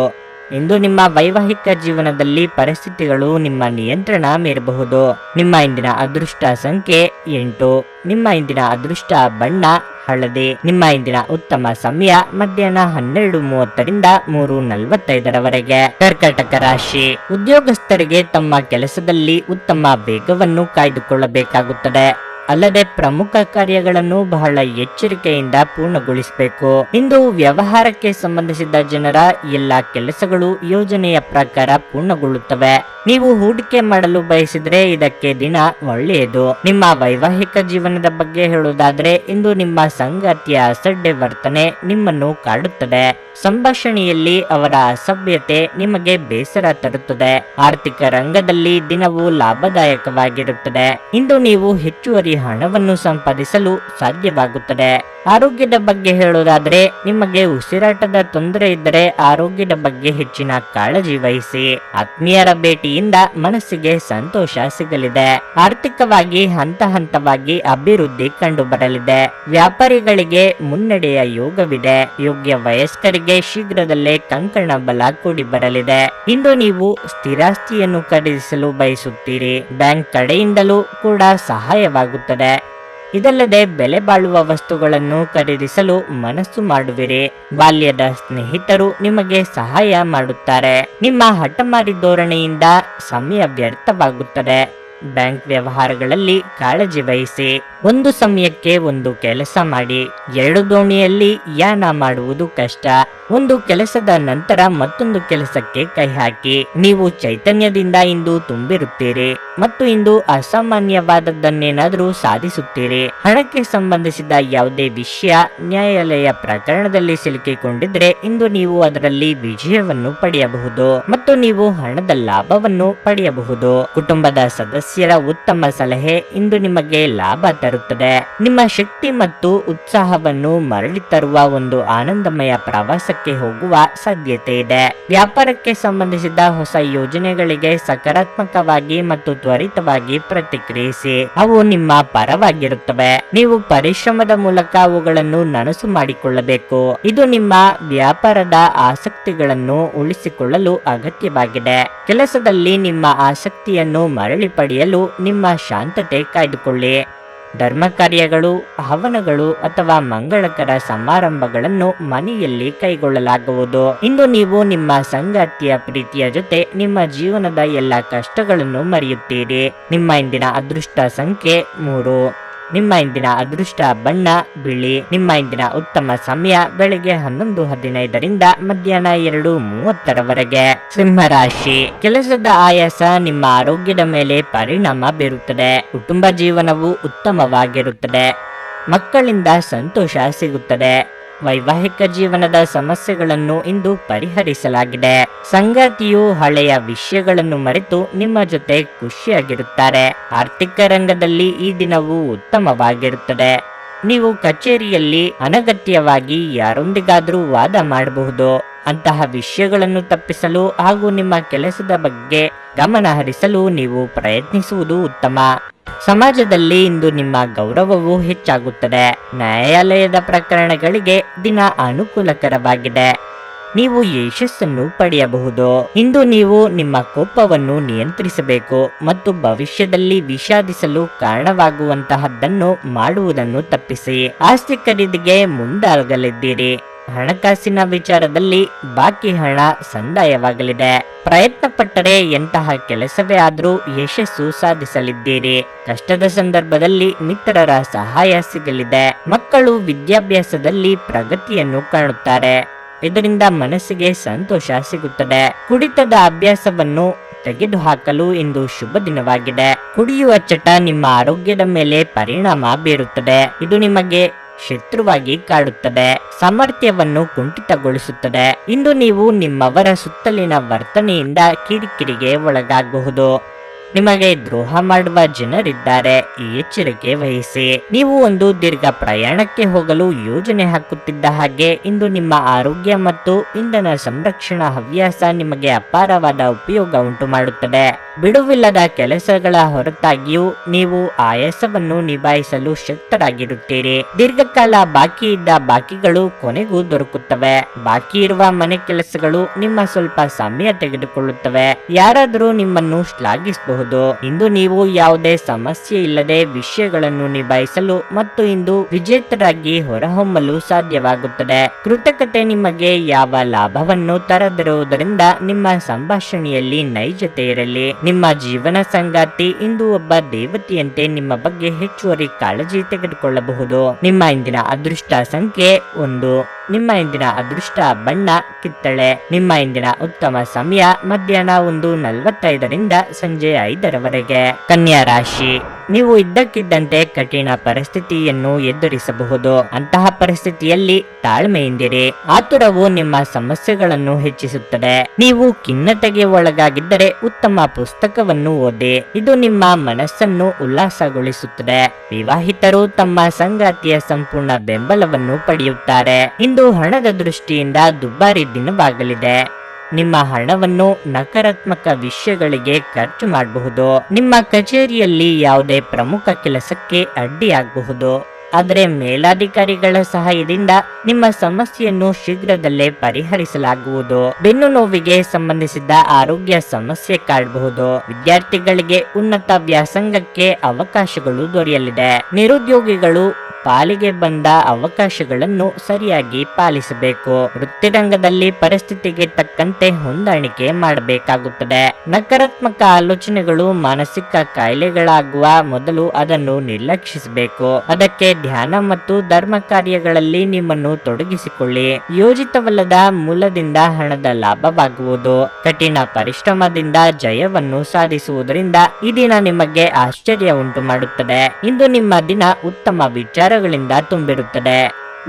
ಇಂದು ನಿಮ್ಮ ವೈವಾಹಿಕ ಜೀವನದಲ್ಲಿ ಪರಿಸ್ಥಿತಿಗಳು ನಿಮ್ಮ ನಿಯಂತ್ರಣ ಮೀರಬಹುದು. ನಿಮ್ಮ ಇಂದಿನ ಅದೃಷ್ಟ ಸಂಖ್ಯೆ 8. ನಿಮ್ಮ ಇಂದಿನ ಅದೃಷ್ಟ ಬಣ್ಣ ಹಳದಿ. ನಿಮ್ಮ ಇಂದಿನ ಉತ್ತಮ ಸಮಯ ಮಧ್ಯಾಹ್ನ 12:30ರಿಂದ 3:45ರವರೆಗೆ. ಕರ್ಕಾಟಕ ರಾಶಿ, ಉದ್ಯೋಗಸ್ಥರಿಗೆ ತಮ್ಮ ಕೆಲಸದಲ್ಲಿ ಉತ್ತಮ ವೇಗವನ್ನು ಕಾಯ್ದುಕೊಳ್ಳಬೇಕಾಗುತ್ತದೆ. ಅಲ್ಲದೆ ಪ್ರಮುಖ ಕಾರ್ಯಗಳನ್ನು ಬಹಳ ಎಚ್ಚರಿಕೆಯಿಂದ ಪೂರ್ಣಗೊಳಿಸಬೇಕು. ಇಂದು ವ್ಯವಹಾರಕ್ಕೆ ಸಂಬಂಧಿಸಿದ ಜನರ ಎಲ್ಲಾ ಕೆಲಸಗಳು ಯೋಜನೆಯ ಪ್ರಕಾರ ಪೂರ್ಣಗೊಳ್ಳುತ್ತವೆ. ನೀವು ಹೂಡಿಕೆ ಮಾಡಲು ಬಯಸಿದ್ರೆ ಇದಕ್ಕೆ ದಿನ ಒಳ್ಳೆಯದು. ನಿಮ್ಮ ವೈವಾಹಿಕ ಜೀವನದ ಬಗ್ಗೆ ಹೇಳುವುದಾದ್ರೆ, ಇಂದು ನಿಮ್ಮ ಸಂಗಾತಿಯ ಅಸಡ್ಡೆ ವರ್ತನೆ ನಿಮ್ಮನ್ನು ಕಾಡುತ್ತದೆ. ಸಂಭಾಷಣೆಯಲ್ಲಿ ಅವರ ಅಸಭ್ಯತೆ ನಿಮಗೆ ಬೇಸರ ತರುತ್ತದೆ. ಆರ್ಥಿಕ ರಂಗದಲ್ಲಿ ದಿನವು ಲಾಭದಾಯಕವಾಗಿರುತ್ತದೆ. ಇಂದು ನೀವು ಹೆಚ್ಚುವರಿ ಹಣವನ್ನು ಸಂಪಾದಿಸಲು ಸಾಧ್ಯವಾಗುತ್ತದೆ. ಆರೋಗ್ಯದ ಬಗ್ಗೆ ಹೇಳೋದಾದ್ರೆ, ನಿಮಗೆ ಉಸಿರಾಟದ ತೊಂದರೆ ಇದ್ದರೆ ಆರೋಗ್ಯದ ಬಗ್ಗೆ ಹೆಚ್ಚಿನ ಕಾಳಜಿ ವಹಿಸಿ. ಆತ್ಮೀಯರ ಭೇಟಿಯಿಂದ ಮನಸ್ಸಿಗೆ ಸಂತೋಷ ಸಿಗಲಿದೆ. ಆರ್ಥಿಕವಾಗಿ ಹಂತ ಹಂತವಾಗಿ ಅಭಿವೃದ್ಧಿ ಕಂಡು ಬರಲಿದೆ. ವ್ಯಾಪಾರಿಗಳಿಗೆ ಮುನ್ನಡೆಯ ಯೋಗವಿದೆ. ಯೋಗ್ಯ ವಯಸ್ಕರಿಗೆ ಶೀಘ್ರದಲ್ಲೇ ಕಂಕಣ ಬಲ ಕೂಡಿ ಬರಲಿದೆ. ಇಂದು ನೀವು ಸ್ಥಿರಾಸ್ತಿಯನ್ನು ಖರೀದಿಸಲು ಬಯಸುತ್ತೀರಿ. ಬ್ಯಾಂಕ್ ಕಡೆಯಿಂದಲೂ ಕೂಡ ಸಹಾಯವಾಗುತ್ತದೆ. ಇದಲ್ಲದೆ ಬೆಲೆ ಬಾಳುವ ವಸ್ತುಗಳನ್ನು ಖರೀದಿಸಲು ಮನಸ್ಸು ಮಾಡುವಿರಿ. ಬಾಲ್ಯದ ಸ್ನೇಹಿತರು ನಿಮಗೆ ಸಹಾಯ ಮಾಡುತ್ತಾರೆ. ನಿಮ್ಮ ಹಠಮಾರಿ ಧೋರಣೆಯಿಂದ ಸಮಯ ವ್ಯರ್ಥವಾಗುತ್ತದೆ. ಬ್ಯಾಂಕ್ ವ್ಯವಹಾರಗಳಲ್ಲಿ ಕಾಳಜಿ ವಹಿಸಿ. ಒಂದು ಸಮಯಕ್ಕೆ ಒಂದು ಕೆಲಸ ಮಾಡಿ. ಎರಡು ದೋಣಿಯಲ್ಲಿ ಯಾನ ಮಾಡುವುದು ಕಷ್ಟ. ಒಂದು ಕೆಲಸದ ನಂತರ ಮತ್ತೊಂದು ಕೆಲಸಕ್ಕೆ ಕೈ ಹಾಕಿ. ನೀವು ಚೈತನ್ಯದಿಂದ ಇಂದು ತುಂಬಿರುತ್ತೀರಿ ಮತ್ತು ಇಂದು ಅಸಾಮಾನ್ಯವಾದದ್ದನ್ನೇನಾದರೂ ಸಾಧಿಸುತ್ತೀರಿ. ಹಣಕ್ಕೆ ಸಂಬಂಧಿಸಿದ ಯಾವುದೇ ವಿಷಯ ನ್ಯಾಯಾಲಯ ಪ್ರಕರಣದಲ್ಲಿ ಸಿಲುಕಿಕೊಂಡಿದ್ರೆ ಇಂದು ನೀವು ಅದರಲ್ಲಿ ವಿಜಯವನ್ನು ಪಡೆಯಬಹುದು ಮತ್ತು ನೀವು ಹಣದ ಲಾಭವನ್ನು ಪಡೆಯಬಹುದು. ಕುಟುಂಬದ ಸದಸ್ಯರ ಉತ್ತಮ ಸಲಹೆ ಇಂದು ನಿಮಗೆ ಲಾಭ ತರುತ್ತದೆ. ನಿಮ್ಮ ಶಕ್ತಿ ಮತ್ತು ಉತ್ಸಾಹವನ್ನು ಮರಳಿ ತರುವ ಒಂದು ಆನಂದಮಯ ಪ್ರವಾಸಕ್ಕೆ ಹೋಗುವ ಸಾಧ್ಯತೆ ಇದೆ. ವ್ಯಾಪಾರಕ್ಕೆ ಸಂಬಂಧಿಸಿದ ಹೊಸ ಯೋಜನೆಗಳಿಗೆ ಸಕಾರಾತ್ಮಕವಾಗಿ ಮತ್ತು ತ್ವರಿತವಾಗಿ ಪ್ರತಿಕ್ರಿಯಿಸಿ. ಅವು ನಿಮ್ಮ ಪರವಾಗಿರುತ್ತವೆ. ನೀವು ಪರಿಶ್ರಮದ ಮೂಲಕ ಅವುಗಳನ್ನು ನನಸು ಮಾಡಿಕೊಳ್ಳಬೇಕು. ಇದು ನಿಮ್ಮ ವ್ಯಾಪಾರದ ಆಸಕ್ತಿಗಳನ್ನು ಉಳಿಸಿಕೊಳ್ಳಲು ಅಗತ್ಯವಾಗಿದೆ. ಕೆಲಸದಲ್ಲಿ ನಿಮ್ಮ ಆಸಕ್ತಿಯನ್ನು ಮರಳಿ ಪಡೆಯಲು ನಿಮ್ಮ ಶಾಂತತೆ ಕಾಯ್ದುಕೊಳ್ಳಿ. ಧರ್ಮ ಕಾರ್ಯಗಳು, ಹವನಗಳು ಅಥವಾ ಮಂಗಳಕರ ಸಮಾರಂಭಗಳನ್ನು ಮನೆಯಲ್ಲಿ ಕೈಗೊಳ್ಳಲಾಗುವುದು. ಇಂದು ನೀವು ನಿಮ್ಮ ಸಂಗಾತಿಯ ಪ್ರೀತಿಯ ಜೊತೆ ನಿಮ್ಮ ಜೀವನದ ಎಲ್ಲ ಕಷ್ಟಗಳನ್ನು ಮರೆಯುತ್ತೀರಿ. ನಿಮ್ಮ ಇಂದಿನ ಅದೃಷ್ಟ ಸಂಖ್ಯೆ 3. ನಿಮ್ಮ ಇಂದಿನ ಅದೃಷ್ಟ ಬಣ್ಣ ಬಿಳಿ. ನಿಮ್ಮ ಇಂದಿನ ಉತ್ತಮ ಸಮಯ ಬೆಳಿಗ್ಗೆ 11:15 ಮಧ್ಯಾಹ್ನ 2:30 ಸಿಂಹರಾಶಿ. ಕೆಲಸದ ಆಯಾಸ ನಿಮ್ಮ ಆರೋಗ್ಯದ ಮೇಲೆ ಪರಿಣಾಮ ಬೀರುತ್ತದೆ. ಕುಟುಂಬ ಜೀವನವು ಉತ್ತಮವಾಗಿರುತ್ತದೆ. ಮಕ್ಕಳಿಂದ ಸಂತೋಷ ಸಿಗುತ್ತದೆ. ವೈವಾಹಿಕ ಜೀವನದ ಸಮಸ್ಯೆಗಳನ್ನು ಇಂದು ಪರಿಹರಿಸಲಾಗಿದೆ. ಸಂಗಾತಿಯು ಹಳೆಯ ವಿಷಯಗಳನ್ನು ಮರೆತು ನಿಮ್ಮ ಜೊತೆ ಖುಷಿಯಾಗಿರುತ್ತಾರೆ. ಆರ್ಥಿಕ ರಂಗದಲ್ಲಿ ಈ ದಿನವು ಉತ್ತಮವಾಗಿರುತ್ತದೆ. ನೀವು ಕಚೇರಿಯಲ್ಲಿ ಅನಗತ್ಯವಾಗಿ ಯಾರೊಂದಿಗಾದರೂ ವಾದ ಮಾಡಬಹುದು. ಅಂತಹ ವಿಷಯಗಳನ್ನು ತಪ್ಪಿಸಲು ಹಾಗೂ ನಿಮ್ಮ ಕೆಲಸದ ಬಗ್ಗೆ ಗಮನ ಹರಿಸಲು ನೀವು ಪ್ರಯತ್ನಿಸುವುದು ಉತ್ತಮ. ಸಮಾಜದಲ್ಲಿ ಇಂದು ನಿಮ್ಮ ಗೌರವವು ಹೆಚ್ಚಾಗುತ್ತದೆ. ನ್ಯಾಯಾಲಯದ ಪ್ರಕರಣಗಳಿಗೆ ದಿನ ಅನುಕೂಲಕರವಾಗಿದೆ. ನೀವು ಯಶಸ್ಸನ್ನು ಪಡೆಯಬಹುದು. ಇಂದು ನೀವು ನಿಮ್ಮ ಕೋಪವನ್ನು ನಿಯಂತ್ರಿಸಬೇಕು ಮತ್ತು ಭವಿಷ್ಯದಲ್ಲಿ ವಿಷಾದಿಸಲು ಕಾರಣವಾಗುವಂತಹದ್ದನ್ನು ಮಾಡುವುದನ್ನು ತಪ್ಪಿಸಿ. ಆಸ್ತಿ ಖರೀದಿಗೆ ಮುಂದಾಗಲಿದ್ದೀರಿ. ಹಣಕಾಸಿನ ವಿಚಾರದಲ್ಲಿ ಬಾಕಿ ಹಣ ಸಂದಾಯವಾಗಲಿದೆ. ಪ್ರಯತ್ನ ಪಟ್ಟರೆ ಎಂತಹ ಕೆಲಸವೇ ಆದರೂ ಯಶಸ್ಸು ಸಾಧಿಸಲಿದ್ದೀರಿ. ಕಷ್ಟದ ಸಂದರ್ಭದಲ್ಲಿ ಮಿತ್ರರ ಸಹಾಯ ಸಿಗಲಿದೆ. ಮಕ್ಕಳು ವಿದ್ಯಾಭ್ಯಾಸದಲ್ಲಿ ಪ್ರಗತಿಯನ್ನು ಕಾಣುತ್ತಾರೆ. ಇದರಿಂದ ಮನಸ್ಸಿಗೆ ಸಂತೋಷ ಸಿಗುತ್ತದೆ. ಕುಡಿತದ ಅಭ್ಯಾಸವನ್ನು ತೆಗೆದುಹಾಕಲು ಇಂದು ಶುಭ ದಿನವಾಗಿದೆ. ಕುಡಿಯುವ ಚಟ ನಿಮ್ಮ ಆರೋಗ್ಯದ ಮೇಲೆ ಪರಿಣಾಮ ಬೀರುತ್ತದೆ. ಇದು ನಿಮಗೆ ಶತ್ರುವಾಗಿ ಕಾಡುತ್ತದೆ. ಸಾಮರ್ಥ್ಯವನ್ನು ಕುಂಠಿತಗೊಳಿಸುತ್ತದೆ. ಇಂದು ನೀವು ನಿಮ್ಮವರ ಸುತ್ತಲಿನ ವರ್ತನೆಯಿಂದ ಕಿರಿಕಿರಿಗೆ ಒಳಗಾಗಬಹುದು. ನಿಮಗೆ ದ್ರೋಹ ಮಾಡುವ ಜನರಿದ್ದಾರೆ. ಎಚ್ಚರಿಕೆ ವಹಿಸಿ. ನೀವು ಒಂದು ದೀರ್ಘ ಪ್ರಯಾಣಕ್ಕೆ ಹೋಗಲು ಯೋಜನೆ ಹಾಕುತ್ತಿದ್ದ ಹಾಗೆ ಇಂದು ನಿಮ್ಮ ಆರೋಗ್ಯ ಮತ್ತು ಇಂಧನ ಸಂರಕ್ಷಣಾ ಹವ್ಯಾಸ ನಿಮಗೆ ಅಪಾರವಾದ ಉಪಯೋಗ ಉಂಟು ಮಾಡುತ್ತದೆ. ಬಿಡುವಿಲ್ಲದ ಕೆಲಸಗಳ ಹೊರತಾಗಿಯೂ ನೀವು ಆಯಾಸವನ್ನು ನಿಭಾಯಿಸಲು ಶಕ್ತರಾಗಿರುತ್ತೀರಿ. ದೀರ್ಘಕಾಲ ಬಾಕಿ ಇದ್ದ ಬಾಕಿಗಳು ಕೊನೆಗೂ ದೊರಕುತ್ತವೆ. ಬಾಕಿ ಇರುವ ಮನೆ ಕೆಲಸಗಳು ನಿಮ್ಮ ಸ್ವಲ್ಪ ಸಮಯ ತೆಗೆದುಕೊಳ್ಳುತ್ತವೆ. ಯಾರಾದರೂ ನಿಮ್ಮನ್ನು ಶ್ಲಾಘಿಸಬಹುದು. ಇಂದು ನೀವು ಯಾವುದೇ ಸಮಸ್ಯೆ ಇಲ್ಲದೆ ವಿಷಯಗಳನ್ನು ನಿಭಾಯಿಸಲು ಮತ್ತು ಇಂದು ವಿಜೇತರಾಗಿ ಹೊರಹೊಮ್ಮಲು ಸಾಧ್ಯವಾಗುತ್ತದೆ. ಕೃತಕತೆ ನಿಮಗೆ ಯಾವ ಲಾಭವನ್ನು ತರದಿರುವುದರಿಂದ ನಿಮ್ಮ ಸಂಭಾಷಣೆಯಲ್ಲಿ ನೈಜತೆ ಇರಲಿ. ನಿಮ್ಮ ಜೀವನ ಸಂಗಾತಿ ಇಂದು ಒಬ್ಬ ದೇವತೆಯಂತೆ ನಿಮ್ಮ ಬಗ್ಗೆ ಹೆಚ್ಚುವರಿ ಕಾಳಜಿ ತೆಗೆದುಕೊಳ್ಳಬಹುದು. ನಿಮ್ಮ ಇಂದಿನ ಅದೃಷ್ಟ ಸಂಖ್ಯೆ 1. ನಿಮ್ಮ ಇಂದಿನ ಅದೃಷ್ಟ ಬಣ್ಣ ಕಿತ್ತಳೆ. ನಿಮ್ಮ ಇಂದಿನ ಉತ್ತಮ ಸಮಯ ಮಧ್ಯಾಹ್ನ 1:45 ಸಂಜೆ 5:00 ಕನ್ಯಾ ರಾಶಿ. ನೀವು ಇದ್ದಕ್ಕಿದ್ದಂತೆ ಕಠಿಣ ಪರಿಸ್ಥಿತಿಯನ್ನು ಎದುರಿಸಬಹುದು. ಅಂತಹ ಪರಿಸ್ಥಿತಿಯಲ್ಲಿ ತಾಳ್ಮೆಯಿಂದಿರಿ. ಆತುರವು ನಿಮ್ಮ ಸಮಸ್ಯೆಗಳನ್ನು ಹೆಚ್ಚಿಸುತ್ತದೆ. ನೀವು ಖಿನ್ನತೆಗೆ ಒಳಗಾಗಿದ್ದರೆ ಉತ್ತಮ ಪುಸ್ತಕವನ್ನು ಓದಿ. ಇದು ನಿಮ್ಮ ಮನಸ್ಸನ್ನು ಉಲ್ಲಾಸಗೊಳಿಸುತ್ತದೆ. ವಿವಾಹಿತರು ತಮ್ಮ ಸಂಗಾತಿಯ ಸಂಪೂರ್ಣ ಬೆಂಬಲವನ್ನು ಪಡೆಯುತ್ತಾರೆ. ಇಂದು ಹಣದ ದೃಷ್ಟಿಯಿಂದ ದುಬಾರಿ ದಿನವಾಗಲಿದೆ. ನಿಮ್ಮ ಹಣವನ್ನು ನಕಾರಾತ್ಮಕ ವಿಷಯಗಳಿಗೆ ಖರ್ಚು ಮಾಡಬಹುದು. ನಿಮ್ಮ ಕಚೇರಿಯಲ್ಲಿ ಯಾವುದೇ ಪ್ರಮುಖ ಕೆಲಸಕ್ಕೆ ಅಡ್ಡಿಯಾಗಬಹುದು. ಆದರೆ ಮೇಲಾಧಿಕಾರಿಗಳ ಸಹಾಯದಿಂದ ನಿಮ್ಮ ಸಮಸ್ಯೆಯನ್ನು ಶೀಘ್ರದಲ್ಲೇ ಪರಿಹರಿಸಲಾಗುವುದು. ಬೆನ್ನು ನೋವಿಗೆ ಸಂಬಂಧಿಸಿದ ಆರೋಗ್ಯ ಸಮಸ್ಯೆ ಕಾಡಬಹುದು. ವಿದ್ಯಾರ್ಥಿಗಳಿಗೆ ಉನ್ನತ ವ್ಯಾಸಂಗಕ್ಕೆ ಅವಕಾಶಗಳು ದೊರೆಯಲಿದೆ. ನಿರುದ್ಯೋಗಿಗಳು ಪಾಲಿಗೆ ಬಂದ ಅವಕಾಶಗಳನ್ನು ಸರಿಯಾಗಿ ಪಾಲಿಸಬೇಕು. ವೃತ್ತಿರಂಗದಲ್ಲಿ ಪರಿಸ್ಥಿತಿಗೆ ತಕ್ಕಂತೆ ಹೊಂದಾಣಿಕೆ ಮಾಡಬೇಕಾಗುತ್ತದೆ. ನಕಾರಾತ್ಮಕ ಆಲೋಚನೆಗಳು ಮಾನಸಿಕ ಕಾಯಿಲೆಗಳಾಗುವ ಮೊದಲು ಅದನ್ನು ನಿರ್ಲಕ್ಷಿಸಬೇಕು. ಅದಕ್ಕೆ ಧ್ಯಾನ ಮತ್ತು ಧರ್ಮ ಕಾರ್ಯಗಳಲ್ಲಿ ನಿಮ್ಮನ್ನು ತೊಡಗಿಸಿಕೊಳ್ಳಿ. ಯೋಜಿತವಲ್ಲದ ಮೂಲದಿಂದ ಹಣದ ಲಾಭವಾಗುವುದು. ಕಠಿಣ ಪರಿಶ್ರಮದಿಂದ ಜಯವನ್ನು ಸಾಧಿಸುವುದರಿಂದ ಈ ದಿನ ನಿಮಗೆ ಆಶ್ಚರ್ಯ ಉಂಟು ಮಾಡುತ್ತದೆ. ಇಂದು ನಿಮ್ಮ ದಿನ ಉತ್ತಮ ವಿಚಾರಗಳಿಂದ ತುಂಬಿರುತ್ತದೆ.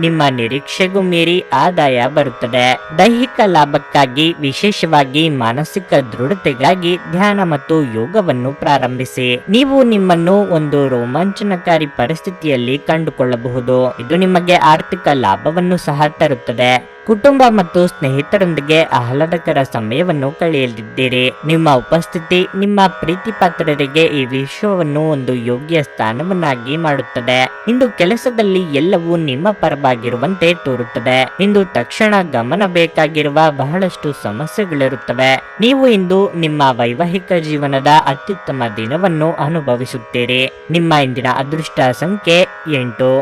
ನಿಮ್ಮ ನಿರೀಕ್ಷೆಗೂ ಮೀರಿ ಆದಾಯ ಬರುತ್ತದೆ. ದೈಹಿಕ ಲಾಭಕ್ಕಾಗಿ, ವಿಶೇಷವಾಗಿ ಮಾನಸಿಕ ದೃಢತೆಗಾಗಿ ಧ್ಯಾನ ಮತ್ತು ಯೋಗವನ್ನು ಪ್ರಾರಂಭಿಸಿ. ನೀವು ನಿಮ್ಮನ್ನು ಒಂದು ರೋಮಾಂಚನಕಾರಿ ಪರಿಸ್ಥಿತಿಯಲ್ಲಿ ಕಂಡುಕೊಳ್ಳಬಹುದು. ಇದು ನಿಮಗೆ ಆರ್ಥಿಕ ಲಾಭವನ್ನು ಸಹ ತರುತ್ತದೆ. ಕುಟುಂಬ ಮತ್ತು ಸ್ನೇಹಿತರೊಂದಿಗೆ ಆಹ್ಲಾದಕರ ಸಮಯವನ್ನು ಕಳೆಯಲಿದ್ದೀರಿ. ನಿಮ್ಮ ಉಪಸ್ಥಿತಿ ನಿಮ್ಮ ಪ್ರೀತಿ ಪಾತ್ರರಿಗೆ ಈ ವಿಶ್ವವನ್ನು ಒಂದು ಯೋಗ್ಯ ಸ್ಥಾನವನ್ನಾಗಿ ಮಾಡುತ್ತದೆ. ಇಂದು ಕೆಲಸದಲ್ಲಿ ಎಲ್ಲವೂ ನಿಮ್ಮ ಪರವಾಗಿರುವಂತೆ ತೋರುತ್ತದೆ. ಇಂದು ತಕ್ಷಣ ಗಮನ ಬೇಕಾಗಿರುವ ಬಹಳಷ್ಟು ಸಮಸ್ಯೆಗಳಿರುತ್ತವೆ. ನೀವು ಇಂದು ನಿಮ್ಮ ವೈವಾಹಿಕ ಜೀವನದ ಅತ್ಯುತ್ತಮ ದಿನವನ್ನು ಅನುಭವಿಸುತ್ತೀರಿ. ನಿಮ್ಮ ಇಂದಿನ ಅದೃಷ್ಟ ಸಂಖ್ಯೆ 8.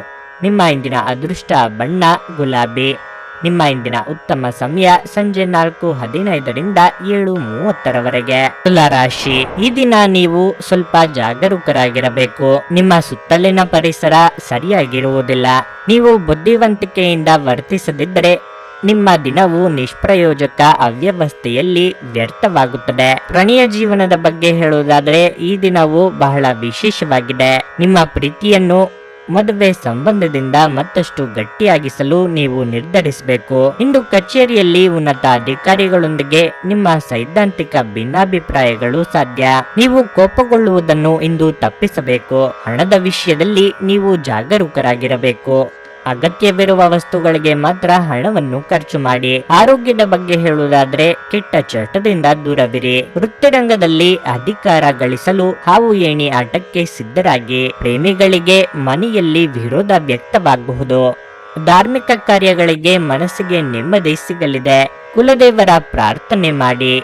ನಿಮ್ಮ ಇಂದಿನ ಅದೃಷ್ಟ ಬಣ್ಣ ಗುಲಾಬಿ. ನಿಮ್ಮ ಇಂದಿನ ಉತ್ತಮ ಸಮಯ ಸಂಜೆ 4:15ರಿಂದ 7:30ರವರೆಗೆ. ತುಲಾ ರಾಶಿ, ಈ ದಿನ ನೀವು ಸ್ವಲ್ಪ ಜಾಗರೂಕರಾಗಿರಬೇಕು. ನಿಮ್ಮ ಸುತ್ತಲಿನ ಪರಿಸರ ಸರಿಯಾಗಿರುವುದಿಲ್ಲ. ನೀವು ಬುದ್ಧಿವಂತಿಕೆಯಿಂದ ವರ್ತಿಸದಿದ್ದರೆ ನಿಮ್ಮ ದಿನವು ನಿಷ್ಪ್ರಯೋಜಕ ಅವ್ಯವಸ್ಥೆಯಲ್ಲಿ ವ್ಯರ್ಥವಾಗುತ್ತದೆ. ಪ್ರಣಯ ಜೀವನದ ಬಗ್ಗೆ ಹೇಳುವುದಾದರೆ ಈ ದಿನವು ಬಹಳ ವಿಶೇಷವಾಗಿದೆ. ನಿಮ್ಮ ಪ್ರೀತಿಯನ್ನು ಮದುವೆ ಸಂಬಂಧದಿಂದ ಮತ್ತಷ್ಟು ಗಟ್ಟಿಯಾಗಿಸಲು ನೀವು ನಿರ್ಧರಿಸಬೇಕು. ಇಂದು ಕಚೇರಿಯಲ್ಲಿ ಉನ್ನತ ಅಧಿಕಾರಿಗಳೊಂದಿಗೆ ನಿಮ್ಮ ಸೈದ್ಧಾಂತಿಕ ಭಿನ್ನಾಭಿಪ್ರಾಯಗಳು ಸಾಧ್ಯ. ನೀವು ಕೋಪಗೊಳ್ಳುವುದನ್ನು ಇಂದು ತಪ್ಪಿಸಬೇಕು. ಹಣದ ವಿಷಯದಲ್ಲಿ ನೀವು ಜಾಗರೂಕರಾಗಿರಬೇಕು. ಅಗತ್ಯವಿರುವ ವಸ್ತುಗಳಿಗೆ ಮಾತ್ರ ಹಣವನ್ನು ಖರ್ಚು ಮಾಡಿ. ಆರೋಗ್ಯದ ಬಗ್ಗೆ ಹೇಳುವುದಾದ್ರೆ ಕೆಟ್ಟ ಚಟದಿಂದ ದೂರವಿರಿ. ವೃತ್ತಿರಂಗದಲ್ಲಿ ಅಧಿಕಾರ ಗಳಿಸಲು ಹಾವು ಏಣಿ ಆಟಕ್ಕೆ ಸಿದ್ಧರಾಗಿ. ಪ್ರೇಮಿಗಳಿಗೆ ಮನೆಯಲ್ಲಿ ವಿರೋಧ ವ್ಯಕ್ತವಾಗಬಹುದು. ಧಾರ್ಮಿಕ ಕಾರ್ಯಗಳಿಗೆ ಮನಸ್ಸಿಗೆ ನೆಮ್ಮದಿ ಸಿಗಲಿದೆ. ಕುಲದೇವರ ಪ್ರಾರ್ಥನೆ ಮಾಡಿ.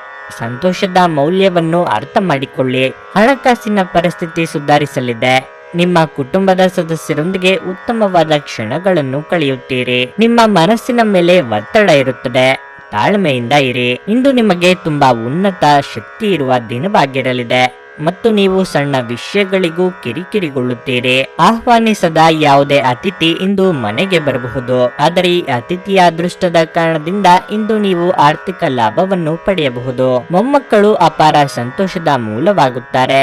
ಸಂತೋಷದ ಮೌಲ್ಯವನ್ನು ಅರ್ಥ ಮಾಡಿಕೊಳ್ಳಿ. ಹಣಕಾಸಿನ ಪರಿಸ್ಥಿತಿ ಸುಧಾರಿಸಲಿದೆ. ನಿಮ್ಮ ಕುಟುಂಬದ ಸದಸ್ಯರೊಂದಿಗೆ ಉತ್ತಮವಾದ ಕ್ಷಣಗಳನ್ನು ಕಳೆಯುತ್ತೀರಿ. ನಿಮ್ಮ ಮನಸ್ಸಿನ ಮೇಲೆ ಒತ್ತಡ ಇರುತ್ತದೆ. ತಾಳ್ಮೆಯಿಂದ ಇರಿ. ಇಂದು ನಿಮಗೆ ತುಂಬಾ ಉನ್ನತ ಶಕ್ತಿ ಇರುವ ದಿನವಾಗಿರಲಿದೆ ಮತ್ತು ನೀವು ಸಣ್ಣ ವಿಷಯಗಳಿಗೂ ಕಿರಿಕಿರಿಗೊಳ್ಳುತ್ತೀರಿ. ಆಹ್ವಾನಿಸದ ಯಾವುದೇ ಅತಿಥಿ ಇಂದು ಮನೆಗೆ ಬರಬಹುದು. ಆದರೆ ಈ ಅತಿಥಿಯ ಅದೃಷ್ಟದ ಕಾರಣದಿಂದ ಇಂದು ನೀವು ಆರ್ಥಿಕ ಲಾಭವನ್ನು ಪಡೆಯಬಹುದು. ಮೊಮ್ಮಕ್ಕಳು ಅಪಾರ ಸಂತೋಷದ ಮೂಲವಾಗುತ್ತಾರೆ.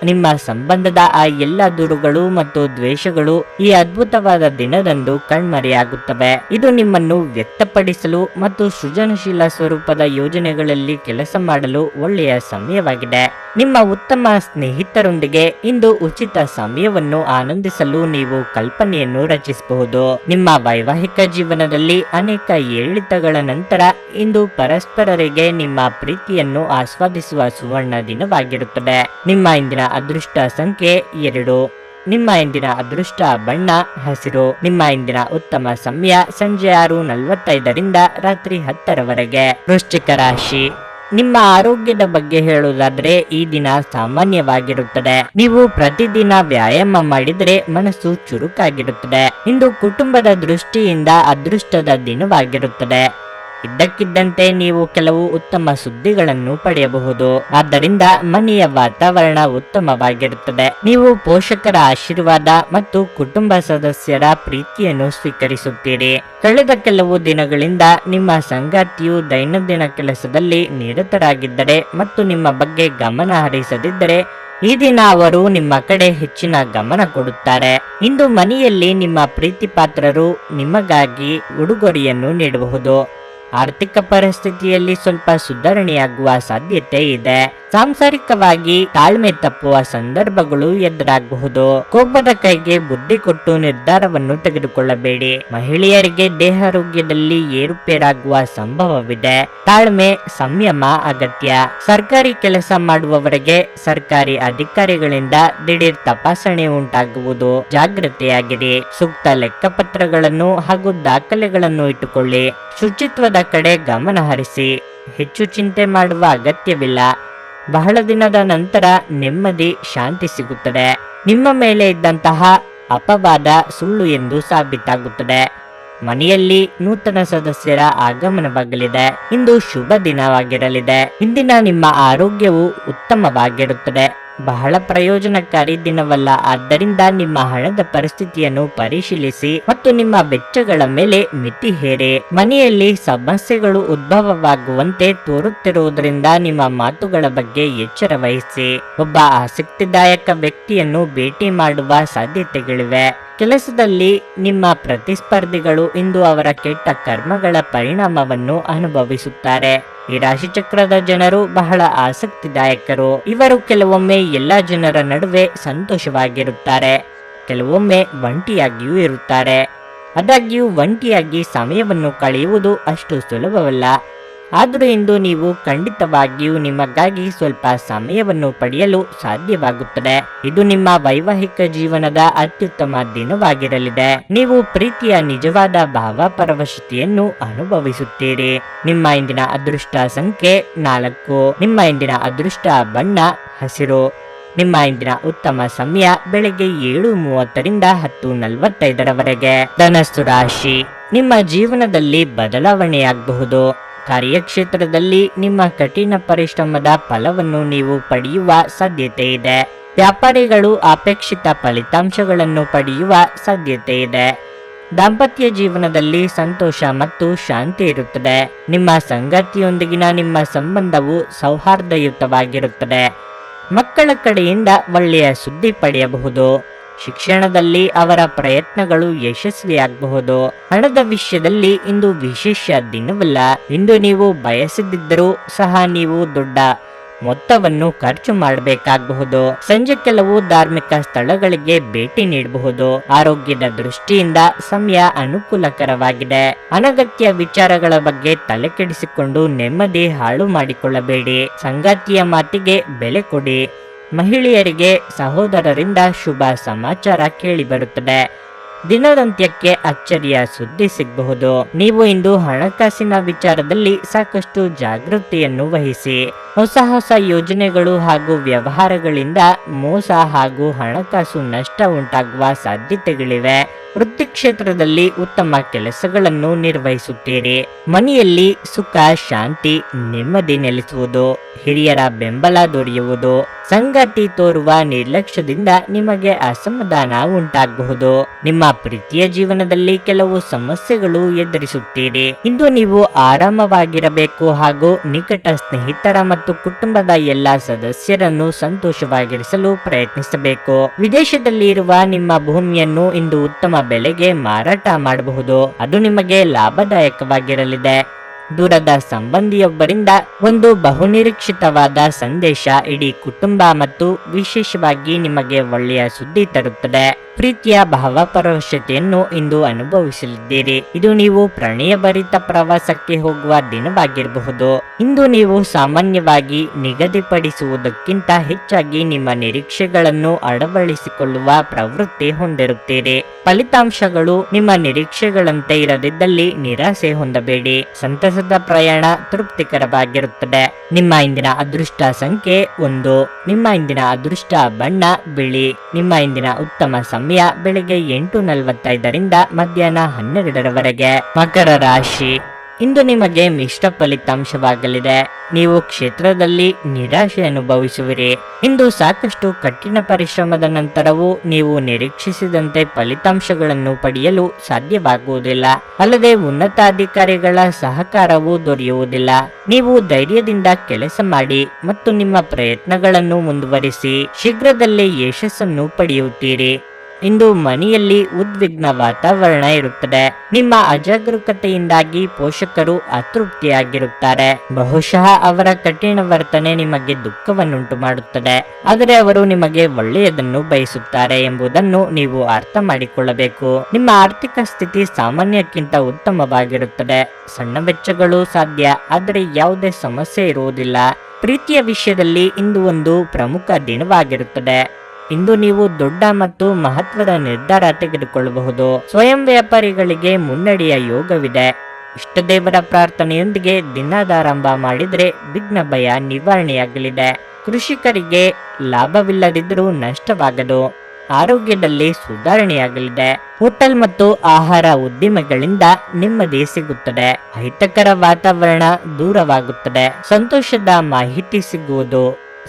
ನಿಮ್ಮ ಸಂಬಂಧದ ಆ ಎಲ್ಲ ದೂರುಗಳು ಮತ್ತು ದ್ವೇಷಗಳು ಈ ಅದ್ಭುತವಾದ ದಿನದಂದು ಕಣ್ಮರೆಯಾಗುತ್ತವೆ. ಇದು ನಿಮ್ಮನ್ನು ವ್ಯಕ್ತಪಡಿಸಲು ಮತ್ತು ಸೃಜನಶೀಲ ಸ್ವರೂಪದ ಯೋಜನೆಗಳಲ್ಲಿ ಕೆಲಸ ಮಾಡಲು ಒಳ್ಳೆಯ ಸಮಯವಾಗಿದೆ. ನಿಮ್ಮ ಉತ್ತಮ ಸ್ನೇಹಿತರೊಂದಿಗೆ ಇಂದು ಉಚಿತ ಸಮಯವನ್ನು ಆನಂದಿಸಲು ನೀವು ಕಲ್ಪನೆಯನ್ನು ರಚಿಸಬಹುದು. ನಿಮ್ಮ ವೈವಾಹಿಕ ಜೀವನದಲ್ಲಿ ಅನೇಕ ಏರಿಳಿತಗಳ ನಂತರ ಇಂದು ಪರಸ್ಪರರಿಗೆ ನಿಮ್ಮ ಪ್ರೀತಿಯನ್ನು ಆಸ್ವಾದಿಸುವ ಸುವರ್ಣ ದಿನವಾಗಿರುತ್ತದೆ. ನಿಮ್ಮ ಇಂದಿನ ಅದೃಷ್ಟ ಸಂಖ್ಯೆ 2. ನಿಮ್ಮ ಇಂದಿನ ಅದೃಷ್ಟ ಬಣ್ಣ ಹಸಿರು. ನಿಮ್ಮ ಇಂದಿನ ಉತ್ತಮ ಸಮಯ ಸಂಜೆ 6:45ರಿಂದ ರಾತ್ರಿ 10ರವರೆಗೆ. ವೃಶ್ಚಿಕ ರಾಶಿ, ನಿಮ್ಮ ಆರೋಗ್ಯದ ಬಗ್ಗೆ ಹೇಳುವುದಾದ್ರೆ ಈ ದಿನ ಸಾಮಾನ್ಯವಾಗಿರುತ್ತದೆ. ನೀವು ಪ್ರತಿದಿನ ವ್ಯಾಯಾಮ ಮಾಡಿದರೆ ಮನಸ್ಸು ಚುರುಕಾಗಿರುತ್ತದೆ. ಇಂದು ಕುಟುಂಬದ ದೃಷ್ಟಿಯಿಂದ ಅದೃಷ್ಟದ ದಿನವಾಗಿರುತ್ತದೆ. ಇದ್ದಕ್ಕಿದ್ದಂತೆ ನೀವು ಕೆಲವು ಉತ್ತಮ ಸುದ್ದಿಗಳನ್ನು ಪಡೆಯಬಹುದು. ಆದ್ದರಿಂದ ಮನೆಯ ವಾತಾವರಣ ಉತ್ತಮವಾಗಿರುತ್ತದೆ. ನೀವು ಪೋಷಕರ ಆಶೀರ್ವಾದ ಮತ್ತು ಕುಟುಂಬ ಸದಸ್ಯರ ಪ್ರೀತಿಯನ್ನು ಸ್ವೀಕರಿಸುತ್ತೀರಿ. ಕಳೆದ ಕೆಲವು ದಿನಗಳಿಂದ ನಿಮ್ಮ ಸಂಗಾತಿಯು ದೈನಂದಿನ ಕೆಲಸದಲ್ಲಿ ನಿರತರಾಗಿದ್ದರೆ ಮತ್ತು ನಿಮ್ಮ ಬಗ್ಗೆ ಗಮನ ಹರಿಸದಿದ್ದರೆ ಈ ದಿನ ಅವರು ನಿಮ್ಮ ಕಡೆ ಹೆಚ್ಚಿನ ಗಮನ ಕೊಡುತ್ತಾರೆ. ಇಂದು ಮನೆಯಲ್ಲಿ ನಿಮ್ಮ ಪ್ರೀತಿ ಪಾತ್ರರು ನಿಮಗಾಗಿ ಉಡುಗೊರೆಯನ್ನು ನೀಡಬಹುದು. ಆರ್ಥಿಕ ಪರಿಸ್ಥಿತಿಯಲ್ಲಿ ಸ್ವಲ್ಪ ಸುಧಾರಣೆಯಾಗುವ ಸಾಧ್ಯತೆ ಇದೆ. ಸಾಂಸಾರಿಕವಾಗಿ ತಾಳ್ಮೆ ತಪ್ಪುವ ಸಂದರ್ಭಗಳು ಎದುರಾಗಬಹುದು. ಕೋಪದ ಕೈಗೆ ಬುದ್ಧಿ ಕೊಟ್ಟು ನಿರ್ಧಾರವನ್ನು ತೆಗೆದುಕೊಳ್ಳಬೇಡಿ. ಮಹಿಳೆಯರಿಗೆ ದೇಹಾರೋಗ್ಯದಲ್ಲಿ ಏರುಪೇರಾಗುವ ಸಂಭವವಿದೆ. ತಾಳ್ಮೆ ಸಂಯಮ ಅಗತ್ಯ. ಸರ್ಕಾರಿ ಕೆಲಸ ಮಾಡುವವರಿಗೆ ಸರ್ಕಾರಿ ಅಧಿಕಾರಿಗಳಿಂದ ದಿಢೀರ್ ತಪಾಸಣೆ ಉಂಟಾಗುವುದು. ಜಾಗೃತೆಯಾಗಿರಿ. ಸೂಕ್ತ ಲೆಕ್ಕಪತ್ರಗಳನ್ನು ಹಾಗೂ ದಾಖಲೆಗಳನ್ನು ಇಟ್ಟುಕೊಳ್ಳಿ. ಶುಚಿತ್ವದ ಕಡೆ ಗಮನ ಹರಿಸಿ. ಹೆಚ್ಚು ಚಿಂತೆ ಮಾಡುವ ಅಗತ್ಯವಿಲ್ಲ. ಬಹಳ ದಿನದ ನಂತರ ನೆಮ್ಮದಿ ಶಾಂತಿ ಸಿಗುತ್ತದೆ. ನಿಮ್ಮ ಮೇಲೆ ಇದ್ದಂತಹ ಅಪವಾದ ಸುಳ್ಳು ಎಂದು ಸಾಬೀತಾಗುತ್ತದೆ. ಮನೆಯಲ್ಲಿ ನೂತನ ಸದಸ್ಯರ ಆಗಮನವಾಗಲಿದೆ. ಇಂದು ಶುಭ ದಿನವಾಗಿರಲಿದೆ. ಇಂದಿನ ನಿಮ್ಮ ಆರೋಗ್ಯವು ಉತ್ತಮವಾಗಿರುತ್ತದೆ. ಬಹಳ ಪ್ರಯೋಜನಕಾರಿ ದಿನವಲ್ಲ. ಆದ್ದರಿಂದ ನಿಮ್ಮ ಹಣದ ಪರಿಸ್ಥಿತಿಯನ್ನು ಪರಿಶೀಲಿಸಿ ಮತ್ತು ನಿಮ್ಮ ವೆಚ್ಚಗಳ ಮೇಲೆ ಮಿತಿ ಹೇರಿ. ಮನೆಯಲ್ಲಿ ಸಮಸ್ಯೆಗಳು ಉದ್ಭವವಾಗುವಂತೆ ತೋರುತ್ತಿರುವುದರಿಂದ ನಿಮ್ಮ ಮಾತುಗಳ ಬಗ್ಗೆ ಎಚ್ಚರ ವಹಿಸಿ. ಒಬ್ಬ ಆಸಕ್ತಿದಾಯಕ ವ್ಯಕ್ತಿಯನ್ನು ಭೇಟಿ ಮಾಡುವ ಸಾಧ್ಯತೆಗಳಿವೆ. ಕೆಲಸದಲ್ಲಿ ನಿಮ್ಮ ಪ್ರತಿಸ್ಪರ್ಧಿಗಳು ಇಂದು ಅವರ ಕೆಟ್ಟ ಕರ್ಮಗಳ ಪರಿಣಾಮವನ್ನು ಅನುಭವಿಸುತ್ತಾರೆ. ಈ ರಾಶಿಚಕ್ರದ ಜನರು ಬಹಳ ಆಸಕ್ತಿದಾಯಕರು. ಇವರು ಕೆಲವೊಮ್ಮೆ ಎಲ್ಲ ಜನರ ನಡುವೆ ಸಂತೋಷವಾಗಿರುತ್ತಾರೆ, ಕೆಲವೊಮ್ಮೆ ಒಂಟಿಯಾಗಿಯೂ ಇರುತ್ತಾರೆ. ಆದಾಗ್ಯೂ ಒಂಟಿಯಾಗಿ ಸಮಯವನ್ನು ಕಳೆಯುವುದು ಅಷ್ಟು ಸುಲಭವಲ್ಲ. ಆದರೂ ಇಂದು ನೀವು ಖಂಡಿತವಾಗಿಯೂ ನಿಮಗಾಗಿ ಸ್ವಲ್ಪ ಸಮಯವನ್ನು ಪಡೆಯಲು ಸಾಧ್ಯವಾಗುತ್ತದೆ. ಇದು ನಿಮ್ಮ ವೈವಾಹಿಕ ಜೀವನದ ಅತ್ಯುತ್ತಮ ದಿನವಾಗಿರಲಿದೆ. ನೀವು ಪ್ರೀತಿಯ ನಿಜವಾದ ಭಾವಪರವಶತೆಯನ್ನು ಅನುಭವಿಸುತ್ತೀರಿ. ನಿಮ್ಮ ಇಂದಿನ ಅದೃಷ್ಟ ಸಂಖ್ಯೆ 4. ನಿಮ್ಮ ಇಂದಿನ ಅದೃಷ್ಟ ಬಣ್ಣ ಹಸಿರು. ನಿಮ್ಮ ಇಂದಿನ ಉತ್ತಮ ಸಮಯ ಬೆಳಗ್ಗೆ 7:30ರಿಂದ 10:45ರವರೆಗೆ. ಧನಸ್ಸು ರಾಶಿ. ನಿಮ್ಮ ಜೀವನದಲ್ಲಿ ಬದಲಾವಣೆಯಾಗಬಹುದು. ಕಾರ್ಯಕ್ಷೇತ್ರದಲ್ಲಿ ನಿಮ್ಮ ಕಠಿಣ ಪರಿಶ್ರಮದ ಫಲವನ್ನು ನೀವು ಪಡೆಯುವ ಸಾಧ್ಯತೆ ಇದೆ. ವ್ಯಾಪಾರಿಗಳು ಅಪೇಕ್ಷಿತ ಫಲಿತಾಂಶಗಳನ್ನು ಪಡೆಯುವ ಸಾಧ್ಯತೆ ಇದೆ. ದಾಂಪತ್ಯ ಜೀವನದಲ್ಲಿ ಸಂತೋಷ ಮತ್ತು ಶಾಂತಿ ಇರುತ್ತದೆ. ನಿಮ್ಮ ಸಂಗಾತಿಯೊಂದಿಗಿನ ನಿಮ್ಮ ಸಂಬಂಧವು ಸೌಹಾರ್ದಯುತವಾಗಿರುತ್ತದೆ. ಮಕ್ಕಳ ಕಡೆಯಿಂದ ಒಳ್ಳೆಯ ಸುದ್ದಿ ಪಡೆಯಬಹುದು. ಶಿಕ್ಷಣದಲ್ಲಿ ಅವರ ಪ್ರಯತ್ನಗಳು ಯಶಸ್ವಿಯಾಗಬಹುದು. ಹಣದ ವಿಷಯದಲ್ಲಿ ಇಂದು ವಿಶೇಷ ದಿನವಲ್ಲ. ಇಂದು ನೀವು ಬಯಸದಿದ್ದರೂ ಸಹ ನೀವು ದೊಡ್ಡ ಮೊತ್ತವನ್ನು ಖರ್ಚು ಮಾಡಬೇಕಾಗಬಹುದು. ಸಂಜೆ ಕೆಲವು ಧಾರ್ಮಿಕ ಸ್ಥಳಗಳಿಗೆ ಭೇಟಿ ನೀಡಬಹುದು. ಆರೋಗ್ಯದ ದೃಷ್ಟಿಯಿಂದ ಸಮಯ ಅನುಕೂಲಕರವಾಗಿದೆ. ಅನಗತ್ಯ ವಿಚಾರಗಳ ಬಗ್ಗೆ ತಲೆ ಕೆಡಿಸಿಕೊಂಡು ನೆಮ್ಮದಿ ಹಾಳು ಮಾಡಿಕೊಳ್ಳಬೇಡಿ. ಸಂಗಾತಿಯ ಮಾತಿಗೆ ಬೆಲೆ ಕೊಡಿ. ಮಹಿಳೆಯರಿಗೆ ಸಹೋದರರಿಂದ ಶುಭ ಸಮಾಚಾರ ಕೇಳಿಬರುತ್ತದೆ. ದಿನದಂತ್ಯಕ್ಕೆ ಅಚ್ಚರಿಯ ಸುದ್ದಿ ಸಿಗಬಹುದು. ನೀವು ಇಂದು ಹಣಕಾಸಿನ ವಿಚಾರದಲ್ಲಿ ಸಾಕಷ್ಟು ಜಾಗೃತಿಯನ್ನು ವಹಿಸಿ. ಹೊಸ ಯೋಜನೆಗಳು ಹಾಗೂ ವ್ಯವಹಾರಗಳಿಂದ ಮೋಸ ಹಾಗೂ ಹಣಕಾಸು ನಷ್ಟ ಉಂಟಾಗುವ ಸಾಧ್ಯತೆಗಳಿವೆ. ವೃತ್ತಿ ಕ್ಷೇತ್ರದಲ್ಲಿ ಉತ್ತಮ ಕೆಲಸಗಳನ್ನು ನಿರ್ವಹಿಸುತ್ತೀರಿ. ಮನೆಯಲ್ಲಿ ಸುಖ, ಶಾಂತಿ, ನೆಮ್ಮದಿ ನೆಲೆಸುವುದು. ಹಿರಿಯರ ಬೆಂಬಲ ದೊರೆಯುವುದು. ಸಂಗಾತಿ ತೋರುವ ನಿರ್ಲಕ್ಷ್ಯದಿಂದ ನಿಮಗೆ ಅಸಮಾಧಾನ ಉಂಟಾಗಬಹುದು. ನಿಮ್ಮ ಪ್ರೀತಿಯ ಜೀವನದಲ್ಲಿ ಕೆಲವು ಸಮಸ್ಯೆಗಳು ಎದುರಿಸುತ್ತೀರಿ. ಇಂದು ನೀವು ಆರಾಮವಾಗಿರಬೇಕು ಹಾಗೂ ನಿಕಟ ಸ್ನೇಹಿತರ ಮತ್ತು ಕುಟುಂಬದ ಎಲ್ಲಾ ಸದಸ್ಯರನ್ನು ಸಂತೋಷವಾಗಿರಿಸಲು ಪ್ರಯತ್ನಿಸಬೇಕು. ವಿದೇಶದಲ್ಲಿ ಇರುವ ನಿಮ್ಮ ಭೂಮಿಯನ್ನು ಇಂದು ಉತ್ತಮ ಬೆಲೆಗೆ ಮಾರಾಟ ಮಾಡಬಹುದು. ಅದು ನಿಮಗೆ ಲಾಭದಾಯಕವಾಗಿರಲಿದೆ. ದೂರದ ಸಂಬಂಧಿಯೊಬ್ಬರಿಂದ ಒಂದು ಬಹುನಿರೀಕ್ಷಿತವಾದ ಸಂದೇಶ ಇಡೀ ಕುಟುಂಬ ಮತ್ತು ವಿಶೇಷವಾಗಿ ನಿಮಗೆ ಒಳ್ಳೆಯ ಸುದ್ದಿ ತರುತ್ತದೆ. ಪ್ರೀತಿಯ ಭಾವಪರವಶತೆಯನ್ನು ಇಂದು ಅನುಭವಿಸಲಿದ್ದೀರಿ. ಇದು ನೀವು ಪ್ರಣಯಭರಿತ ಪ್ರವಾಸಕ್ಕೆ ಹೋಗುವ ದಿನವಾಗಿರಬಹುದು. ಇಂದು ನೀವು ಸಾಮಾನ್ಯವಾಗಿ ನಿಗದಿಪಡಿಸುವುದಕ್ಕಿಂತ ಹೆಚ್ಚಾಗಿ ನಿಮ್ಮ ನಿರೀಕ್ಷೆಗಳನ್ನು ಅಳವಡಿಸಿಕೊಳ್ಳುವ ಪ್ರವೃತ್ತಿ ಹೊಂದಿರುತ್ತೀರಿ. ಫಲಿತಾಂಶಗಳು ನಿಮ್ಮ ನಿರೀಕ್ಷೆಗಳಂತೆ ಇರದಿದ್ದಲ್ಲಿ ನಿರಾಸೆ ಹೊಂದಬೇಡಿ. ಸಂತಸದ ಪ್ರಯಾಣ ತೃಪ್ತಿಕರವಾಗಿರುತ್ತದೆ. ನಿಮ್ಮ ಇಂದಿನ ಅದೃಷ್ಟ ಸಂಖ್ಯೆ 1. ನಿಮ್ಮ ಇಂದಿನ ಅದೃಷ್ಟ ಬಣ್ಣ ಬಿಳಿ. ನಿಮ್ಮ ಇಂದಿನ ಉತ್ತಮ ಸಮಯ ಬೆಳಗ್ಗೆ 8:45ರಿಂದ ಮಧ್ಯಾಹ್ನ 12ರವರೆಗೆ. ಮಕರ ರಾಶಿ. ಇಂದು ನಿಮಗೆ ಮಿಶ್ರ ಫಲಿತಾಂಶವಾಗಲಿದೆ. ನೀವು ಕ್ಷೇತ್ರದಲ್ಲಿ ನಿರಾಶೆ ಅನುಭವಿಸುವಿರಿ. ಇಂದು ಸಾಕಷ್ಟು ಕಠಿಣ ಪರಿಶ್ರಮದ ನಂತರವೂ ನೀವು ನಿರೀಕ್ಷಿಸಿದಂತೆ ಫಲಿತಾಂಶಗಳನ್ನು ಪಡೆಯಲು ಸಾಧ್ಯವಾಗುವುದಿಲ್ಲ. ಅಲ್ಲದೆ ಉನ್ನತಾಧಿಕಾರಿಗಳ ಸಹಕಾರವೂ ದೊರೆಯುವುದಿಲ್ಲ. ನೀವು ಧೈರ್ಯದಿಂದ ಕೆಲಸ ಮಾಡಿ ಮತ್ತು ನಿಮ್ಮ ಪ್ರಯತ್ನಗಳನ್ನು ಮುಂದುವರಿಸಿ. ಶೀಘ್ರದಲ್ಲೇ ಯಶಸ್ಸನ್ನು ಪಡೆಯುತ್ತೀರಿ. ಇಂದು ಮನೆಯಲ್ಲಿ ಉದ್ವಿಗ್ನ ವಾತಾವರಣ ಇರುತ್ತದೆ. ನಿಮ್ಮ ಅಜಾಗರೂಕತೆಯಿಂದಾಗಿ ಪೋಷಕರು ಅತೃಪ್ತಿಯಾಗಿರುತ್ತಾರೆ. ಬಹುಶಃ ಅವರ ಕಠಿಣ ವರ್ತನೆ ನಿಮಗೆ ದುಃಖವನ್ನುಂಟು ಮಾಡುತ್ತದೆ. ಆದರೆ ಅವರು ನಿಮಗೆ ಒಳ್ಳೆಯದನ್ನು ಬಯಸುತ್ತಾರೆ ಎಂಬುದನ್ನು ನೀವು ಅರ್ಥ ಮಾಡಿಕೊಳ್ಳಬೇಕು. ನಿಮ್ಮ ಆರ್ಥಿಕ ಸ್ಥಿತಿ ಸಾಮಾನ್ಯಕ್ಕಿಂತ ಉತ್ತಮವಾಗಿರುತ್ತದೆ. ಸಣ್ಣ ವೆಚ್ಚಗಳು ಸಾಧ್ಯ, ಆದರೆ ಯಾವುದೇ ಸಮಸ್ಯೆ ಇರುವುದಿಲ್ಲ. ಪ್ರೀತಿಯ ವಿಷಯದಲ್ಲಿ ಇಂದು ಒಂದು ಪ್ರಮುಖ ದಿನವಾಗಿರುತ್ತದೆ. ಇಂದು ನೀವು ದೊಡ್ಡ ಮತ್ತು ಮಹತ್ವದ ನಿರ್ಧಾರ ತೆಗೆದುಕೊಳ್ಳಬಹುದು. ಸ್ವಯಂ ವ್ಯಾಪಾರಿಗಳಿಗೆ ಮುನ್ನಡೆಯ ಯೋಗವಿದೆ. ಇಷ್ಟದೇವರ ಪ್ರಾರ್ಥನೆಯೊಂದಿಗೆ ದಿನದಾರಂಭ ಮಾಡಿದರೆ ವಿಘ್ನ ಭಯ ನಿವಾರಣೆಯಾಗಲಿದೆ. ಕೃಷಿಕರಿಗೆ ಲಾಭವಿಲ್ಲದಿದ್ದರೂ ನಷ್ಟವಾಗದು. ಆರೋಗ್ಯದಲ್ಲಿ ಸುಧಾರಣೆಯಾಗಲಿದೆ. ಹೋಟೆಲ್ ಮತ್ತು ಆಹಾರ ಉದ್ದಿಮೆಗಳಿಂದ ನೆಮ್ಮದಿ ಸಿಗುತ್ತದೆ. ಅಹಿತಕರ ವಾತಾವರಣ ದೂರವಾಗುತ್ತದೆ. ಸಂತೋಷದ ಮಾಹಿತಿ ಸಿಗುವುದು.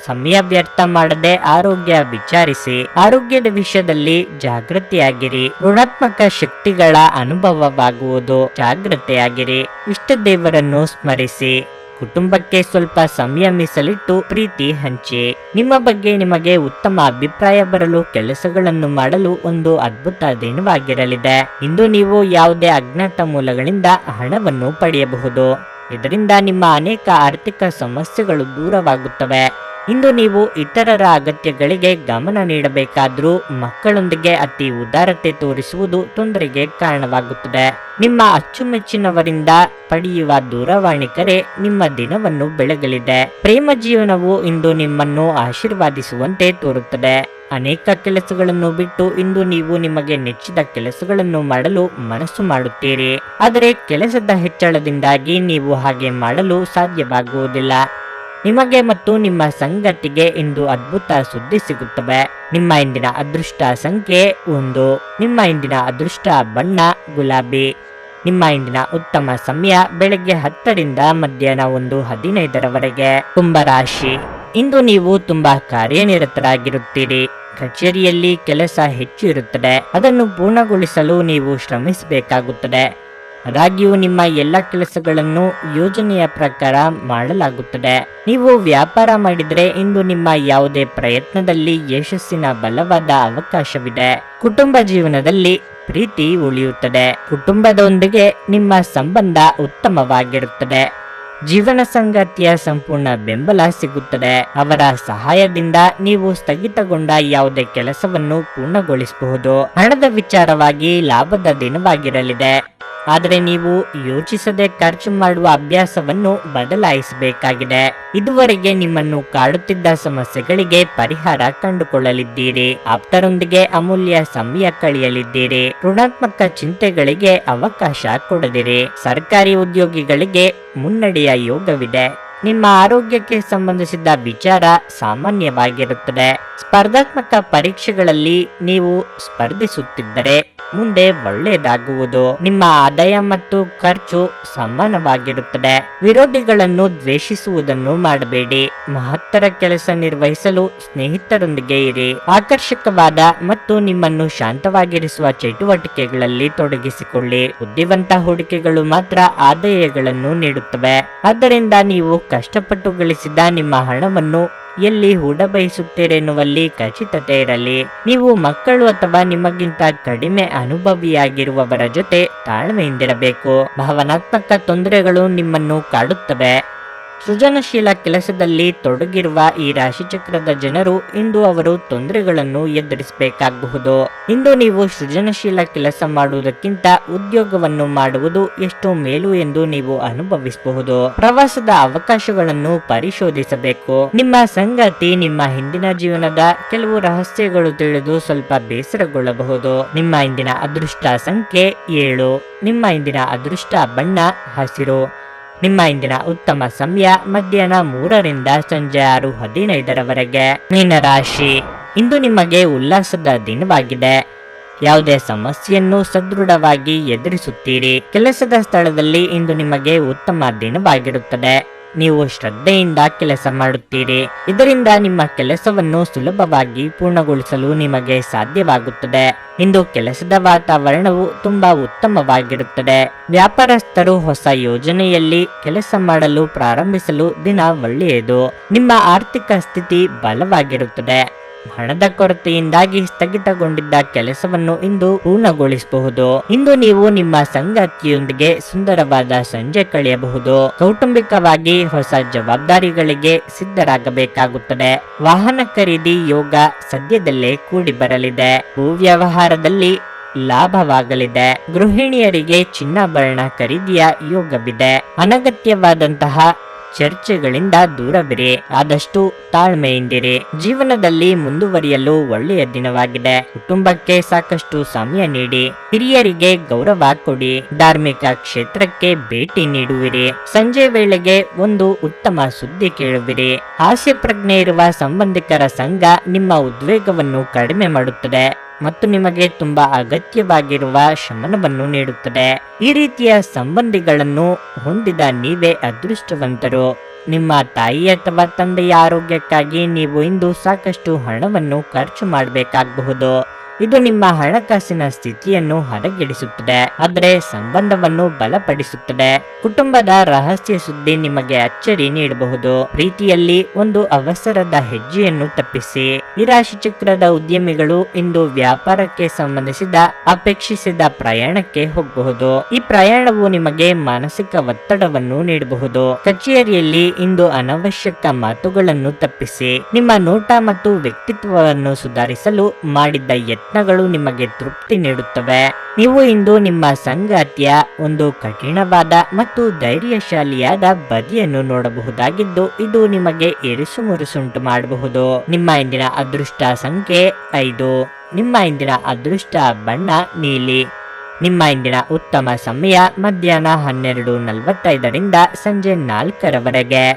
ಸಮಯ ವ್ಯರ್ಥ ಮಾಡದೆ ಆರೋಗ್ಯ ವಿಚಾರಿಸಿ. ಆರೋಗ್ಯದ ವಿಷಯದಲ್ಲಿ ಜಾಗೃತಿಯಾಗಿರಿ. ಋಣಾತ್ಮಕ ಶಕ್ತಿಗಳ ಅನುಭವವಾಗುವುದು. ಜಾಗೃತೆಯಾಗಿರಿ. ಇಷ್ಟ ದೇವರನ್ನು ಸ್ಮರಿಸಿ. ಕುಟುಂಬಕ್ಕೆ ಸ್ವಲ್ಪ ಸಮಯ ಮೀಸಲಿಟ್ಟು ಪ್ರೀತಿ ಹಂಚಿ. ನಿಮ್ಮ ಬಗ್ಗೆ ನಿಮಗೆ ಉತ್ತಮ ಅಭಿಪ್ರಾಯ ಬರಲು ಕೆಲಸಗಳನ್ನು ಮಾಡಲು ಒಂದು ಅದ್ಭುತ ದಿನವಾಗಿರಲಿದೆ. ಇಂದು ನೀವು ಯಾವುದೇ ಅಜ್ಞಾತ ಮೂಲಗಳಿಂದ ಹಣವನ್ನು ಪಡೆಯಬಹುದು. ಇದರಿಂದ ನಿಮ್ಮ ಅನೇಕ ಆರ್ಥಿಕ ಸಮಸ್ಯೆಗಳು ದೂರವಾಗುತ್ತವೆ. ಇಂದು ನೀವು ಇತರರ ಅಗತ್ಯಗಳಿಗೆ ಗಮನ ನೀಡಬೇಕಾದರೂ ಮಕ್ಕಳೊಂದಿಗೆ ಅತಿ ಉದಾರತೆ ತೋರಿಸುವುದು ತೊಂದರೆಗೆ ಕಾರಣವಾಗುತ್ತದೆ. ನಿಮ್ಮ ಅಚ್ಚುಮೆಚ್ಚಿನವರಿಂದ ಪಡೆಯುವ ದೂರವಾಣಿ ಕರೆ ನಿಮ್ಮ ದಿನವನ್ನು ಬೆಳಗಲಿದೆ. ಪ್ರೇಮ ಜೀವನವು ಇಂದು ನಿಮ್ಮನ್ನು ಆಶೀರ್ವಾದಿಸುವಂತೆ ತೋರುತ್ತದೆ. ಅನೇಕ ಕೆಲಸಗಳನ್ನು ಬಿಟ್ಟು ಇಂದು ನೀವು ನಿಮಗೆ ನೆಚ್ಚಿದ ಕೆಲಸಗಳನ್ನು ಮಾಡಲು ಮನಸ್ಸು ಮಾಡುತ್ತೀರಿ. ಆದರೆ ಕೆಲಸದ ಹೆಚ್ಚಳದಿಂದಾಗಿ ನೀವು ಹಾಗೆ ಮಾಡಲು ಸಾಧ್ಯವಾಗುವುದಿಲ್ಲ. ನಿಮಗೆ ಮತ್ತು ನಿಮ್ಮ ಸಂಗತಿಗೆ ಇಂದು ಅದ್ಭುತ ಸುದ್ದಿ ಸಿಗುತ್ತವೆ. ನಿಮ್ಮ ಇಂದಿನ ಅದೃಷ್ಟ ಸಂಖ್ಯೆ 1. ನಿಮ್ಮ ಇಂದಿನ ಅದೃಷ್ಟ ಬಣ್ಣ ಗುಲಾಬಿ. ನಿಮ್ಮ ಇಂದಿನ ಉತ್ತಮ ಸಮಯ ಬೆಳಗ್ಗೆ 10ರಿಂದ ಮಧ್ಯಾಹ್ನ 1:15 ಕುಂಭರಾಶಿ. ಇಂದು ನೀವು ತುಂಬಾ ಕಾರ್ಯನಿರತರಾಗಿರುತ್ತೀರಿ. ಕಚೇರಿಯಲ್ಲಿ ಕೆಲಸ ಹೆಚ್ಚು ಇರುತ್ತದೆ. ಅದನ್ನು ಪೂರ್ಣಗೊಳಿಸಲು ನೀವು ಶ್ರಮಿಸಬೇಕಾಗುತ್ತದೆ. ಆದಾಗ್ಯೂ ನಿಮ್ಮ ಎಲ್ಲ ಕೆಲಸಗಳನ್ನು ಯೋಜನೆಯ ಪ್ರಕಾರ ಮಾಡಲಾಗುತ್ತದೆ. ನೀವು ವ್ಯಾಪಾರ ಮಾಡಿದರೆ ಇಂದು ನಿಮ್ಮ ಯಾವುದೇ ಪ್ರಯತ್ನದಲ್ಲಿ ಯಶಸ್ಸಿನ ಬಲವಾದ ಅವಕಾಶವಿದೆ. ಕುಟುಂಬ ಜೀವನದಲ್ಲಿ ಪ್ರೀತಿ ಉಳಿಯುತ್ತದೆ. ಕುಟುಂಬದೊಂದಿಗೆ ನಿಮ್ಮ ಸಂಬಂಧ ಉತ್ತಮವಾಗಿರುತ್ತದೆ. ಜೀವನ ಸಂಗಾತಿಯ ಸಂಪೂರ್ಣ ಬೆಂಬಲ ಸಿಗುತ್ತದೆ. ಅವರ ಸಹಾಯದಿಂದ ನೀವು ಸ್ಥಗಿತಗೊಂಡ ಯಾವುದೇ ಕೆಲಸವನ್ನು ಪೂರ್ಣಗೊಳಿಸಬಹುದು. ಹಣದ ವಿಚಾರವಾಗಿ ಲಾಭದ ದಿನವಾಗಿರಲಿದೆ. ಆದರೆ ನೀವು ಯೋಚಿಸದೆ ಖರ್ಚು ಮಾಡುವ ಅಭ್ಯಾಸವನ್ನು ಬದಲಾಯಿಸಬೇಕಾಗಿದೆ. ಇದುವರೆಗೆ ನಿಮ್ಮನ್ನು ಕಾಡುತ್ತಿದ್ದ ಸಮಸ್ಯೆಗಳಿಗೆ ಪರಿಹಾರ ಕಂಡುಕೊಳ್ಳಲಿದ್ದೀರಿ. ಆಪ್ತರೊಂದಿಗೆ ಅಮೂಲ್ಯ ಸಮಯ ಕಳೆಯಲಿದ್ದೀರಿ. ಋಣಾತ್ಮಕ ಚಿಂತೆಗಳಿಗೆ ಅವಕಾಶ ಕೊಡದಿರಿ. ಸರ್ಕಾರಿ ಉದ್ಯೋಗಿಗಳಿಗೆ ಮುನ್ನಡೆಯ ಯೋಗವಿದೆ. ನಿಮ್ಮ ಆರೋಗ್ಯಕ್ಕೆ ಸಂಬಂಧಿಸಿದ ವಿಚಾರ ಸಾಮಾನ್ಯವಾಗಿರುತ್ತದೆ. ಸ್ಪರ್ಧಾತ್ಮಕ ಪರೀಕ್ಷೆಗಳಲ್ಲಿ ನೀವು ಸ್ಪರ್ಧಿಸುತ್ತಿದ್ದರೆ ಮುಂದೆ ಒಳ್ಳೆಯದಾಗುವುದು. ನಿಮ್ಮ ಆದಾಯ ಮತ್ತು ಖರ್ಚು ಸಮಾನವಾಗಿರುತ್ತದೆ. ವಿರೋಧಿಗಳನ್ನು ದ್ವೇಷಿಸುವುದನ್ನು ಮಾಡಬೇಡಿ. ಮಹತ್ತರ ಕೆಲಸ ನಿರ್ವಹಿಸಲು ಸ್ನೇಹಿತರೊಂದಿಗೆ ಇರಿ. ಆಕರ್ಷಕವಾದ ಮತ್ತು ನಿಮ್ಮನ್ನು ಶಾಂತವಾಗಿರಿಸುವ ಚಟುವಟಿಕೆಗಳಲ್ಲಿ ತೊಡಗಿಸಿಕೊಳ್ಳಿ. ಬುದ್ಧಿವಂತ ಹೂಡಿಕೆಗಳು ಮಾತ್ರ ಆದಾಯಗಳನ್ನು ನೀಡುತ್ತವೆ. ಆದ್ದರಿಂದ ನೀವು ಕಷ್ಟಪಟ್ಟು ಗಳಿಸಿದ ನಿಮ್ಮ ಹಣವನ್ನು ಎಲ್ಲಿ ಹೂಡಬಯಸುತ್ತೀರೆನ್ನುವಲ್ಲಿ ಖಚಿತತೆ ಇರಲಿ. ನೀವು ಮಕ್ಕಳು ಅಥವಾ ನಿಮಗಿಂತ ಕಡಿಮೆ ಅನುಭವಿಯಾಗಿರುವವರ ಜೊತೆ ತಾಳ್ಮೆಯಿಂದಿರಬೇಕು. ಭಾವನಾತ್ಮಕ ತೊಂದರೆಗಳು ನಿಮ್ಮನ್ನು ಕಾಡುತ್ತವೆ. ಸೃಜನಶೀಲ ಕೆಲಸದಲ್ಲಿ ತೊಡಗಿರುವ ಈ ರಾಶಿಚಕ್ರದ ಜನರು ಇಂದು ಅವರು ತೊಂದರೆಗಳನ್ನು ಎದುರಿಸಬೇಕಾಗಬಹುದು. ಇಂದು ನೀವು ಸೃಜನಶೀಲ ಕೆಲಸ ಮಾಡುವುದಕ್ಕಿಂತ ಉದ್ಯೋಗವನ್ನು ಮಾಡುವುದು ಎಷ್ಟೋ ಮೇಲು ಎಂದು ನೀವು ಅನುಭವಿಸಬಹುದು. ಪ್ರವಾಸದ ಅವಕಾಶಗಳನ್ನು ಪರಿಶೋಧಿಸಬೇಕು. ನಿಮ್ಮ ಸಂಗಾತಿ ನಿಮ್ಮ ಹಿಂದಿನ ಜೀವನದ ಕೆಲವು ರಹಸ್ಯಗಳು ತಿಳಿದು ಸ್ವಲ್ಪ ಬೇಸರಗೊಳ್ಳಬಹುದು. ನಿಮ್ಮ ಇಂದಿನ ಅದೃಷ್ಟ ಸಂಖ್ಯೆ 7. ನಿಮ್ಮ ಇಂದಿನ ಅದೃಷ್ಟ ಬಣ್ಣ ಹಸಿರು. ನಿಮ್ಮ ಇಂದಿನ ಉತ್ತಮ ಸಮಯ ಮಧ್ಯಾಹ್ನ 3ರಿಂದ ಸಂಜೆ 6:15 ಮೀನರಾಶಿ. ಇಂದು ನಿಮಗೆ ಉಲ್ಲಾಸದ ದಿನವಾಗಿದೆ. ಯಾವುದೇ ಸಮಸ್ಯೆಯನ್ನು ಸದೃಢವಾಗಿ ಎದುರಿಸುತ್ತೀರಿ. ಕೆಲಸದ ಸ್ಥಳದಲ್ಲಿ ಇಂದು ನಿಮಗೆ ಉತ್ತಮ ದಿನವಾಗಿರುತ್ತದೆ. ನೀವು ಶ್ರದ್ಧೆಯಿಂದ ಕೆಲಸ ಮಾಡುತ್ತೀರಿ. ಇದರಿಂದ ನಿಮ್ಮ ಕೆಲಸವನ್ನು ಸುಲಭವಾಗಿ ಪೂರ್ಣಗೊಳಿಸಲು ನಿಮಗೆ ಸಾಧ್ಯವಾಗುತ್ತದೆ. ಇಂದು ಕೆಲಸದ ವಾತಾವರಣವು ತುಂಬಾ ಉತ್ತಮವಾಗಿರುತ್ತದೆ. ವ್ಯಾಪಾರಸ್ಥರು ಹೊಸ ಯೋಜನೆಯಲ್ಲಿ ಕೆಲಸ ಮಾಡಲು ಪ್ರಾರಂಭಿಸಲು ದಿನ ಒಳ್ಳೆಯದು. ನಿಮ್ಮ ಆರ್ಥಿಕ ಸ್ಥಿತಿ ಬಲವಾಗಿರುತ್ತದೆ. ಹಣದ ಕೊರತೆಯಿಂದಾಗಿ ಸ್ಥಗಿತಗೊಂಡಿದ್ದ ಕೆಲಸವನ್ನು ಇಂದು ಪೂರ್ಣಗೊಳಿಸಬಹುದು. ಇಂದು ನೀವು ನಿಮ್ಮ ಸಂಗಾತಿಯೊಂದಿಗೆ ಸುಂದರವಾದ ಸಂಜೆ ಕಳೆಯಬಹುದು. ಕೌಟುಂಬಿಕವಾಗಿ ಹೊಸ ಜವಾಬ್ದಾರಿಗಳಿಗೆ ಸಿದ್ಧರಾಗಬೇಕಾಗುತ್ತದೆ. ವಾಹನ ಖರೀದಿ ಯೋಗ ಸದ್ಯದಲ್ಲೇ ಕೂಡಿ ಬರಲಿದೆ. ಭೂ ವ್ಯವಹಾರದಲ್ಲಿ ಲಾಭವಾಗಲಿದೆ. ಗೃಹಿಣಿಯರಿಗೆ ಚಿನ್ನಾಭರಣ ಖರೀದಿಯ ಯೋಗವಿದೆ. ಅನಗತ್ಯವಾದಂತಹ ಚರ್ಚೆಗಳಿಂದ ದೂರವಿರಿ. ಆದಷ್ಟು ತಾಳ್ಮೆಯಿಂದಿರಿ. ಜೀವನದಲ್ಲಿ ಮುಂದುವರಿಯಲು ಒಳ್ಳೆಯ ದಿನವಾಗಿದೆ. ಕುಟುಂಬಕ್ಕೆ ಸಾಕಷ್ಟು ಸಮಯ ನೀಡಿ. ಹಿರಿಯರಿಗೆ ಗೌರವ ಕೊಡಿ. ಧಾರ್ಮಿಕ ಕ್ಷೇತ್ರಕ್ಕೆ ಭೇಟಿ ನೀಡುವಿರಿ. ಸಂಜೆ ವೇಳೆಗೆ ಒಂದು ಉತ್ತಮ ಸುದ್ದಿ ಕೇಳುವಿರಿ. ಹಾಸ್ಯ ಪ್ರಜ್ಞೆ ಇರುವ ಸಂಬಂಧಿಕರ ಸಂಘ ನಿಮ್ಮ ಉದ್ವೇಗವನ್ನು ಕಡಿಮೆ ಮಾಡುತ್ತದೆ ಮತ್ತು ನಿಮಗೆ ತುಂಬಾ ಅಗತ್ಯವಾಗಿರುವ ಶಮನವನ್ನು ನೀಡುತ್ತದೆ. ಈ ರೀತಿಯ ಸಂಬಂಧಿಗಳನ್ನು ಹೊಂದಿದ ನೀವೇ ಅದೃಷ್ಟವಂತರು. ನಿಮ್ಮ ತಾಯಿ ಅಥವಾ ತಂದೆಯ ಆರೋಗ್ಯಕ್ಕಾಗಿ ನೀವು ಇಂದು ಸಾಕಷ್ಟು ಹಣವನ್ನು ಖರ್ಚು ಮಾಡಬೇಕಾಗಬಹುದು. ಇದು ನಿಮ್ಮ ಹಣಕಾಸಿನ ಸ್ಥಿತಿಯನ್ನು ಹದಗೆಡಿಸುತ್ತದೆ, ಆದರೆ ಸಂಬಂಧವನ್ನು ಬಲಪಡಿಸುತ್ತದೆ. ಕುಟುಂಬದ ರಹಸ್ಯ ಸುದ್ದಿ ನಿಮಗೆ ಅಚ್ಚರಿ ನೀಡಬಹುದು. ಪ್ರೀತಿಯಲ್ಲಿ ಒಂದು ಅವಸರದ ಹೆಜ್ಜೆಯನ್ನು ತಪ್ಪಿಸಿ. ಈ ರಾಶಿ ಚಕ್ರದ ಉದ್ಯಮಿಗಳು ಇಂದು ವ್ಯಾಪಾರಕ್ಕೆ ಸಂಬಂಧಿಸಿದ ಅಪೇಕ್ಷಿಸಿದ ಪ್ರಯಾಣಕ್ಕೆ ಹೋಗಬಹುದು. ಈ ಪ್ರಯಾಣವು ನಿಮಗೆ ಮಾನಸಿಕ ಒತ್ತಡವನ್ನು ನೀಡಬಹುದು. ಕಚೇರಿಯಲ್ಲಿ ಇಂದು ಅನವಶ್ಯಕ ಮಾತುಗಳನ್ನು ತಪ್ಪಿಸಿ. ನಿಮ್ಮ ನೋಟ ಮತ್ತು ವ್ಯಕ್ತಿತ್ವವನ್ನು ಸುಧಾರಿಸಲು ಮಾಡಿದ್ದ ಯತ್ನಗಳು ನಿಮಗೆ ತೃಪ್ತಿ ನೀಡುತ್ತವೆ. ನೀವು ಇಂದು ನಿಮ್ಮ ಸಂಗಾತಿಯ ಒಂದು ಕಠಿಣವಾದ ಮತ್ತು ಧೈರ್ಯಶಾಲಿಯಾದ ಬದಿಯನ್ನು ನೋಡಬಹುದಾಗಿದ್ದು, ಇದು ನಿಮಗೆ ಇರಿಸು ಮುರುಸುಂಟು ಮಾಡಬಹುದು. ನಿಮ್ಮ ಇಂದಿನ ಅದೃಷ್ಟ ಸಂಖ್ಯೆ 5. ನಿಮ್ಮ ಇಂದಿನ ಅದೃಷ್ಟ ಬಣ್ಣ ನೀಲಿ. ನಿಮ್ಮ ಇಂದಿನ ಉತ್ತಮ ಸಮಯ ಮಧ್ಯಾಹ್ನ 12:45 ರಿಂದ ಸಂಜೆ 4 ರವರೆಗೆ.